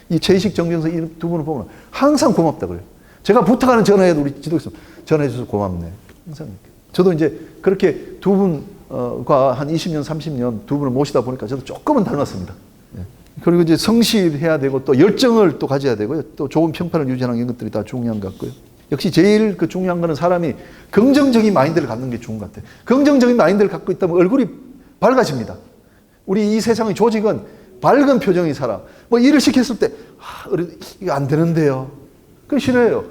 이 최희식 정병석 이 두 분을 보면 항상 고맙다 그래요. 제가 부탁하는 전화에도 우리 지도교수 전화해줘서 고맙네. 항상 이렇게. 저도 이제 그렇게 두 분과 한 20년, 30년 두 분을 모시다 보니까 저도 조금은 닮았습니다. 예. 그리고 이제 성실해야 되고 또 열정을 또 가져야 되고요. 또 좋은 평판을 유지하는 이런 것들이 다 중요한 것 같고요. 역시 제일 그 중요한 거는 사람이 긍정적인 마인드를 갖는 게 좋은 것 같아요. 긍정적인 마인드를 갖고 있다면 얼굴이 밝아집니다. 우리 이 세상의 조직은 밝은 표정의 사람. 뭐 일을 시켰을 때, 이거 안 되는데요. 그건 싫어해요.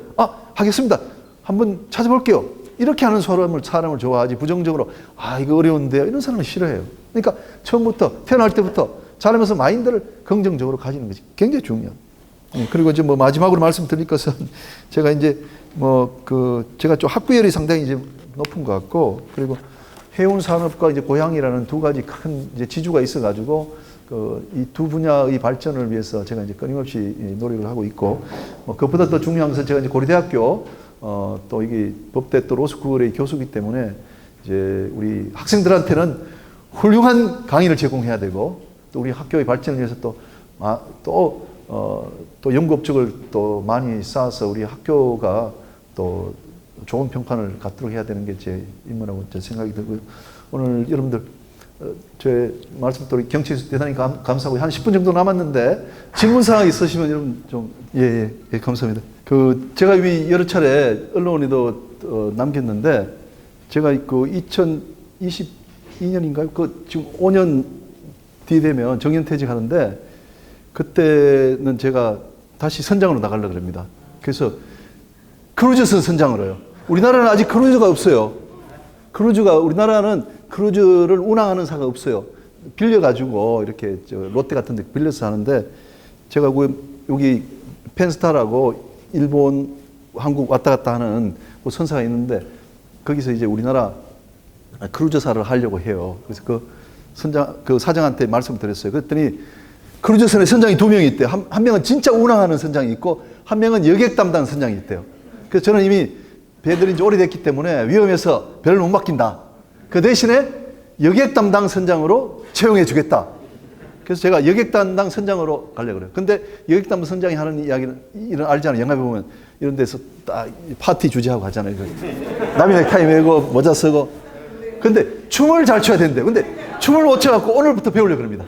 하겠습니다. 한번 찾아볼게요. 이렇게 하는 사람을 좋아하지, 부정적으로, 이거 어려운데요. 이런 사람은 싫어해요. 그러니까 처음부터, 태어날 때부터 자라면서 마인드를 긍정적으로 가지는 것이 굉장히 중요해요. 그리고 이제 뭐 마지막으로 말씀드릴 것은 제가 이제 제가 좀 학구열이 상당히 이제 높은 것 같고, 그리고 해운산업과 이제 고향이라는 두 가지 큰 이제 지주가 있어가지고 이 두 분야의 발전을 위해서 제가 이제 끊임없이 노력을 하고 있고, 그것보다 더 중요한 것은 제가 이제 고려대학교 또 이게 법대 또 로스쿨의 교수이기 때문에 이제 우리 학생들한테는 훌륭한 강의를 제공해야 되고, 또 우리 학교의 발전을 위해서 또 연구 업적을 또 많이 쌓아서 우리 학교가 또 좋은 평판을 갖도록 해야 되는 게 제 임무라고 생각이 들고요. 오늘 여러분들 제 말씀대로 경치해 주셔서 대단히 감사하고, 한 10분 정도 남았는데 질문사항 있으시면 여러분 좀. 예, 감사합니다. 제가 이미 여러 차례 언론에도 남겼는데, 제가 2022년인가요? 지금 5년 뒤 되면 정년퇴직 하는데, 그때는 제가 다시 선장으로 나가려고 합니다. 그래서 크루즈선 선장을 해요. 우리나라는 아직 크루즈가 없어요. 우리나라는 크루즈를 운항하는 사가 없어요. 빌려가지고 이렇게 롯데 같은 데 빌려서 하는데, 제가 여기 펜스타라고 일본, 한국 왔다 갔다 하는 선사가 있는데, 거기서 이제 우리나라 크루즈사를 하려고 해요. 그래서 그 사장한테 말씀을 드렸어요. 그랬더니 크루즈선에 선장이 2명이 있대요. 한 명은 진짜 운항하는 선장이 있고, 한 명은 여객 담당 선장이 있대요. 그래서 저는 이미 배들이 이제 오래됐기 때문에 위험해서 배를 못 맡긴다. 그 대신에 여객 담당 선장으로 채용해 주겠다. 그래서 제가 여객 담당 선장으로 가려고 그래요. 근데 여객 담당 선장이 하는 이야기는, 이런 알잖아요. 영화에 보면 이런 데서 딱 파티 주재하고 하잖아요. 남이 넥타이 메고 모자 쓰고. 근데 춤을 잘 춰야 된대요. 근데 춤을 못 춰갖고 오늘부터 배우려고 합니다.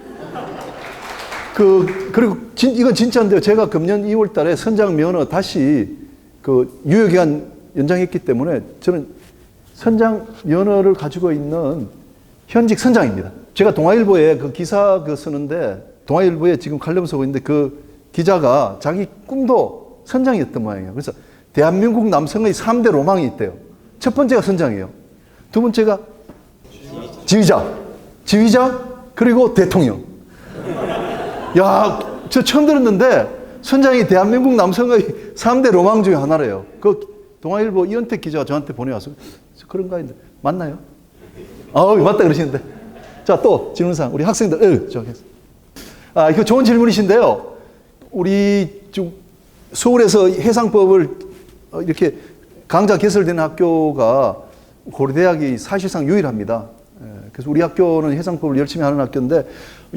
그리고 이건 진짜인데요. 제가 금년 2월 달에 선장 면허 다시 유효기간 연장했기 때문에 저는 선장 면허를 가지고 있는 현직 선장입니다. 제가 동아일보에 기사 쓰는데, 동아일보에 지금 칼럼 쓰고 있는데, 그 기자가 자기 꿈도 선장이었던 모양이에요. 그래서 대한민국 남성의 3대 로망이 있대요. 첫 번째가 선장이에요. 두 번째가 지휘자, 그리고 대통령. 야, 저 처음 들었는데 선장이 대한민국 남성의 3대 로망 중에 하나래요. 동아일보 이현택 기자가 저한테 보내와서 그런가 했는데, 맞나요? 맞다 그러시는데. 자, 또 질문사항. 우리 학생들, 이거 좋은 질문이신데요. 우리 지금 서울에서 해상법을 이렇게 강좌 개설된 학교가 고려대학이 사실상 유일합니다. 그래서 우리 학교는 해상법을 열심히 하는 학교인데,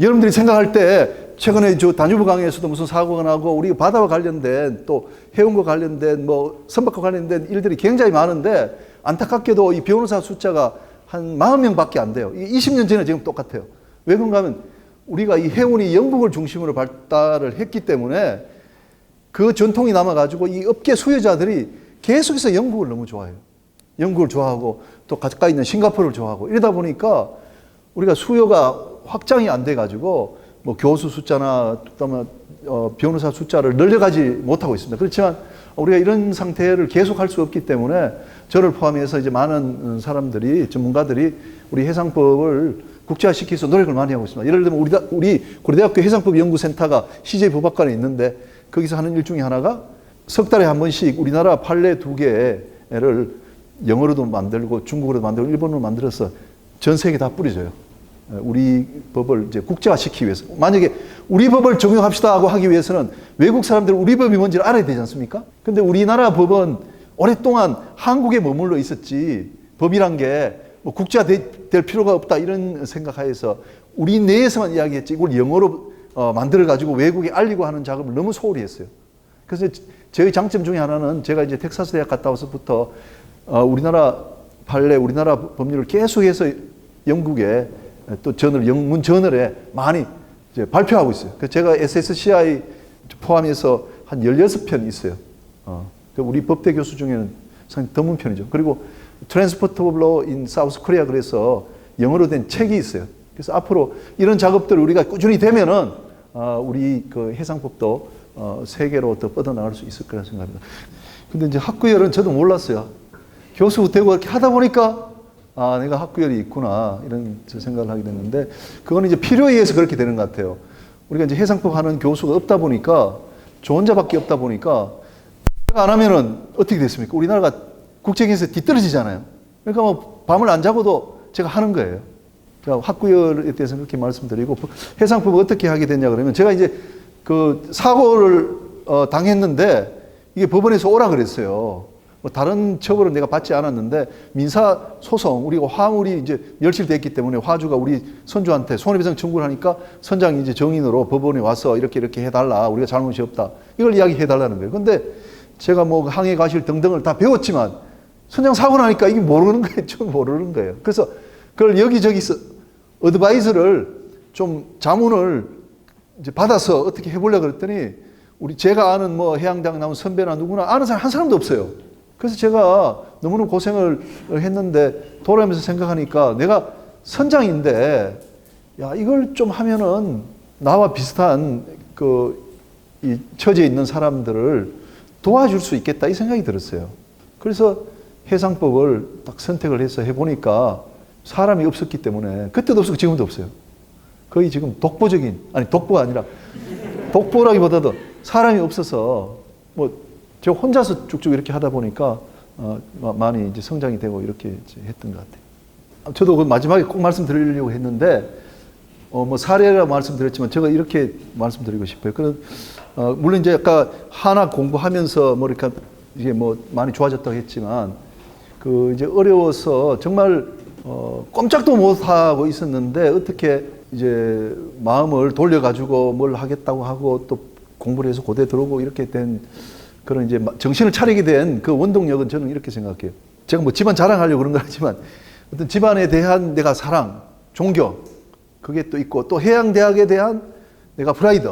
여러분들이 생각할 때 최근에 단유부 강의에서도 무슨 사고가 나고, 우리 바다와 관련된, 또 해운과 관련된, 선박과 관련된 일들이 굉장히 많은데, 안타깝게도 이 변호사 숫자가 한 40명밖에 안 돼요. 20년 전에 지금 똑같아요. 왜 그런가 하면, 우리가 이 해운이 영국을 중심으로 발달을 했기 때문에 그 전통이 남아가지고 이 업계 수요자들이 계속해서 영국을 너무 좋아해요. 영국을 좋아하고 또 가까이 있는 싱가포르를 좋아하고, 이러다 보니까 우리가 수요가 확장이 안 돼가지고 교수 숫자나 변호사 숫자를 늘려가지 못하고 있습니다. 그렇지만 우리가 이런 상태를 계속할 수 없기 때문에 저를 포함해서 이제 많은 사람들이, 전문가들이 우리 해상법을 국제화시키기 위해서 노력을 많이 하고 있습니다. 예를 들면 우리 고려대학교 해상법연구센터가 CJ 법학관에 있는데, 거기서 하는 일 중에 하나가 석 달에 한 번씩 우리나라 판례 2개를 영어로도 만들고 중국어로도 만들고 일본어로 만들어서 전 세계 다 뿌려줘요. 우리 법을 이제 국제화시키기 위해서. 만약에 우리 법을 적용합시다 하고 하기 위해서는 외국 사람들은 우리 법이 뭔지를 알아야 되지 않습니까? 근데 우리나라 법은 오랫동안 한국에 머물러 있었지, 법이란 게 국제화될 필요가 없다, 이런 생각하에서 우리 내에서만 이야기했지, 이걸 영어로 만들어가지고 외국에 알리고 하는 작업을 너무 소홀히 했어요. 그래서 저희 장점 중에 하나는 제가 이제 텍사스 대학 갔다 와서부터 우리나라 판례, 우리나라 법률을 계속해서 영국에 또 영문 저널에 많이 이제 발표하고 있어요. 그래서 제가 SSCI 포함해서 한 16편 있어요. 우리 법대 교수 중에는 상당히 드문 편이죠. 그리고 Transportable Law in South Korea 그래서 영어로 된 책이 있어요. 그래서 앞으로 이런 작업들을 우리가 꾸준히 되면은 우리 그 해상법도 세계로 더 뻗어나갈 수 있을 거라 생각합니다. 근데 이제 학구열은 저도 몰랐어요. 교수 되고 이렇게 하다 보니까 내가 학구열이 있구나 이런 생각을 하게 됐는데 그거는 이제 필요에 의해서 그렇게 되는 것 같아요. 우리가 이제 해상법 하는 교수가 없다 보니까 저 혼자밖에 없다 보니까 제가 안 하면은 어떻게 됐습니까? 우리나라가 국제기에서 뒤떨어지잖아요. 그러니까 뭐 밤을 안 자고도 제가 하는 거예요. 제가 학구열에 대해서 그렇게 말씀드리고 해상법을 어떻게 하게 됐냐 그러면 제가 이제 그 사고를 당했는데 이게 법원에서 오라 그랬어요. 뭐 다른 처벌은 내가 받지 않았는데 민사 소송 우리가 화물이 이제 멸실됐기 때문에 화주가 우리 선주한테 손해배상 청구를 하니까 선장이 이제 정인으로 법원에 와서 이렇게 해달라 우리가 잘못이 없다 이걸 이야기해 달라는 거예요. 근데 제가 뭐 항해 과실 등등을 다 배웠지만 선장 사고 나니까 이게 모르는 거예요. 좀 모르는 거예요. 그래서 그걸 여기저기서 어드바이스를 좀 자문을 이제 받아서 어떻게 해보려고 그랬더니 제가 아는 뭐 해양대학 나온 선배나 누구나 아는 사람 한 사람도 없어요. 그래서 제가 너무나 고생을 했는데 돌아오면서 생각하니까 내가 선장인데 야 이걸 좀 하면은 나와 비슷한 이 처지에 있는 사람들을 도와줄 수 있겠다 이 생각이 들었어요. 그래서 해상법을 딱 선택을 해서 해보니까 사람이 없었기 때문에 그때도 없었고 지금도 없어요. 거의 지금 독보가 아니라 독보라기보다도 사람이 없어서 뭐 저 혼자서 쭉쭉 이렇게 하다 보니까 많이 이제 성장이 되고 이렇게 이제 했던 것 같아요. 저도 그 마지막에 꼭 말씀드리려고 했는데 뭐 사례라 말씀드렸지만 제가 이렇게 말씀드리고 싶어요. 물론 이제 아까 한학 공부하면서 뭐 이렇게 이게 뭐 많이 좋아졌다고 했지만 이제 어려워서 정말 꼼짝도 못 하고 있었는데 어떻게 이제 마음을 돌려가지고 뭘 하겠다고 하고 또 공부를 해서 고대 들어오고 이렇게 된 그런 이제 정신을 차리게 된 그 원동력은 저는 이렇게 생각해요. 제가 뭐 집안 자랑하려고 그런 건 아니지만 어떤 집안에 대한 내가 사랑, 존경 그게 또 있고 또 해양대학에 대한 내가 프라이드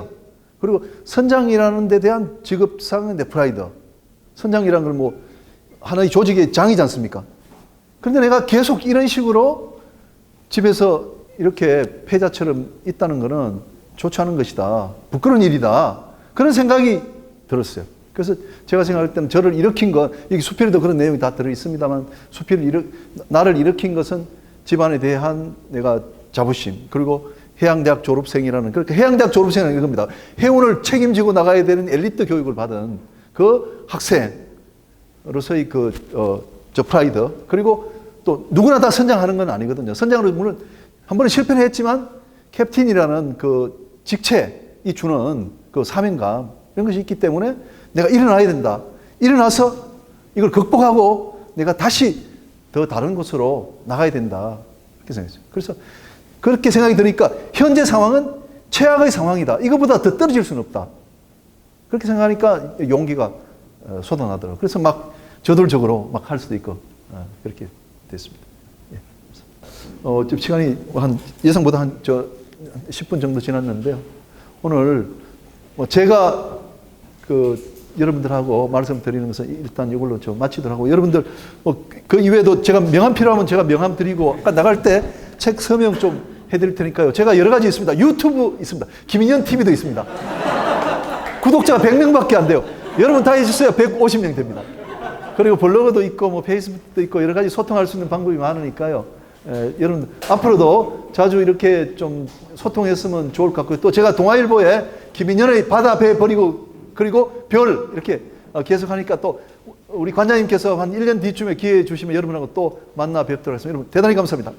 그리고 선장이라는 데 대한 직업상의 내 프라이드 선장이라는 걸 뭐 하나의 조직의 장이지 않습니까? 그런데 내가 계속 이런 식으로 집에서 이렇게 패자처럼 있다는 것은 좋지 않은 것이다. 부끄러운 일이다. 그런 생각이 들었어요. 그래서 제가 생각할 때는 저를 일으킨 건 여기 수필에도 그런 내용이 다 들어있습니다만 나를 일으킨 것은 집안에 대한 내가 자부심 그리고 해양대학 졸업생이라는 그러니까 해양대학 졸업생이라는 겁니다. 해운을 책임지고 나가야 되는 엘리트 교육을 받은 그 학생으로서의 저 프라이드 그리고 또 누구나 다 선장하는 건 아니거든요. 선장으로 물론 한 번은 실패는 했지만 캡틴이라는 그 직책이 주는 그 사명감 이런 것이 있기 때문에 내가 일어나야 된다. 일어나서 이걸 극복하고 내가 다시 더 다른 곳으로 나가야 된다. 이렇게 생각했어요. 그래서 그렇게 생각이 드니까 현재 상황은 최악의 상황이다. 이거보다 더 떨어질 수는 없다. 그렇게 생각하니까 용기가 쏟아나더라고요. 그래서 막 저돌적으로 막 할 수도 있고 그렇게 됐습니다. 예. 지금 시간이 예상보다 한 10분 정도 지났는데요. 오늘 제가 여러분들하고 말씀드리는 것은 일단 이걸로 마치도록 하고 여러분들 그 이외에도 제가 명함 필요하면 제가 명함 드리고 아까 나갈 때 책 서명 좀 해드릴 테니까요. 제가 여러 가지 있습니다. 유튜브 있습니다. 김인현 TV도 있습니다. 구독자가 100명밖에 안 돼요. 여러분 다 해주세요. 150명 됩니다. 그리고 블로그도 있고 뭐 페이스북도 있고 여러 가지 소통할 수 있는 방법이 많으니까요. 여러분 앞으로도 자주 이렇게 좀 소통했으면 좋을 것 같고요. 또 제가 동아일보에 김인현의 바다 배 버리고 그리고 별 이렇게 계속하니까 또 우리 관장님께서 한 1년 뒤쯤에 기회 주시면 여러분하고 또 만나 뵙도록 하겠습니다. 여러분 대단히 감사합니다.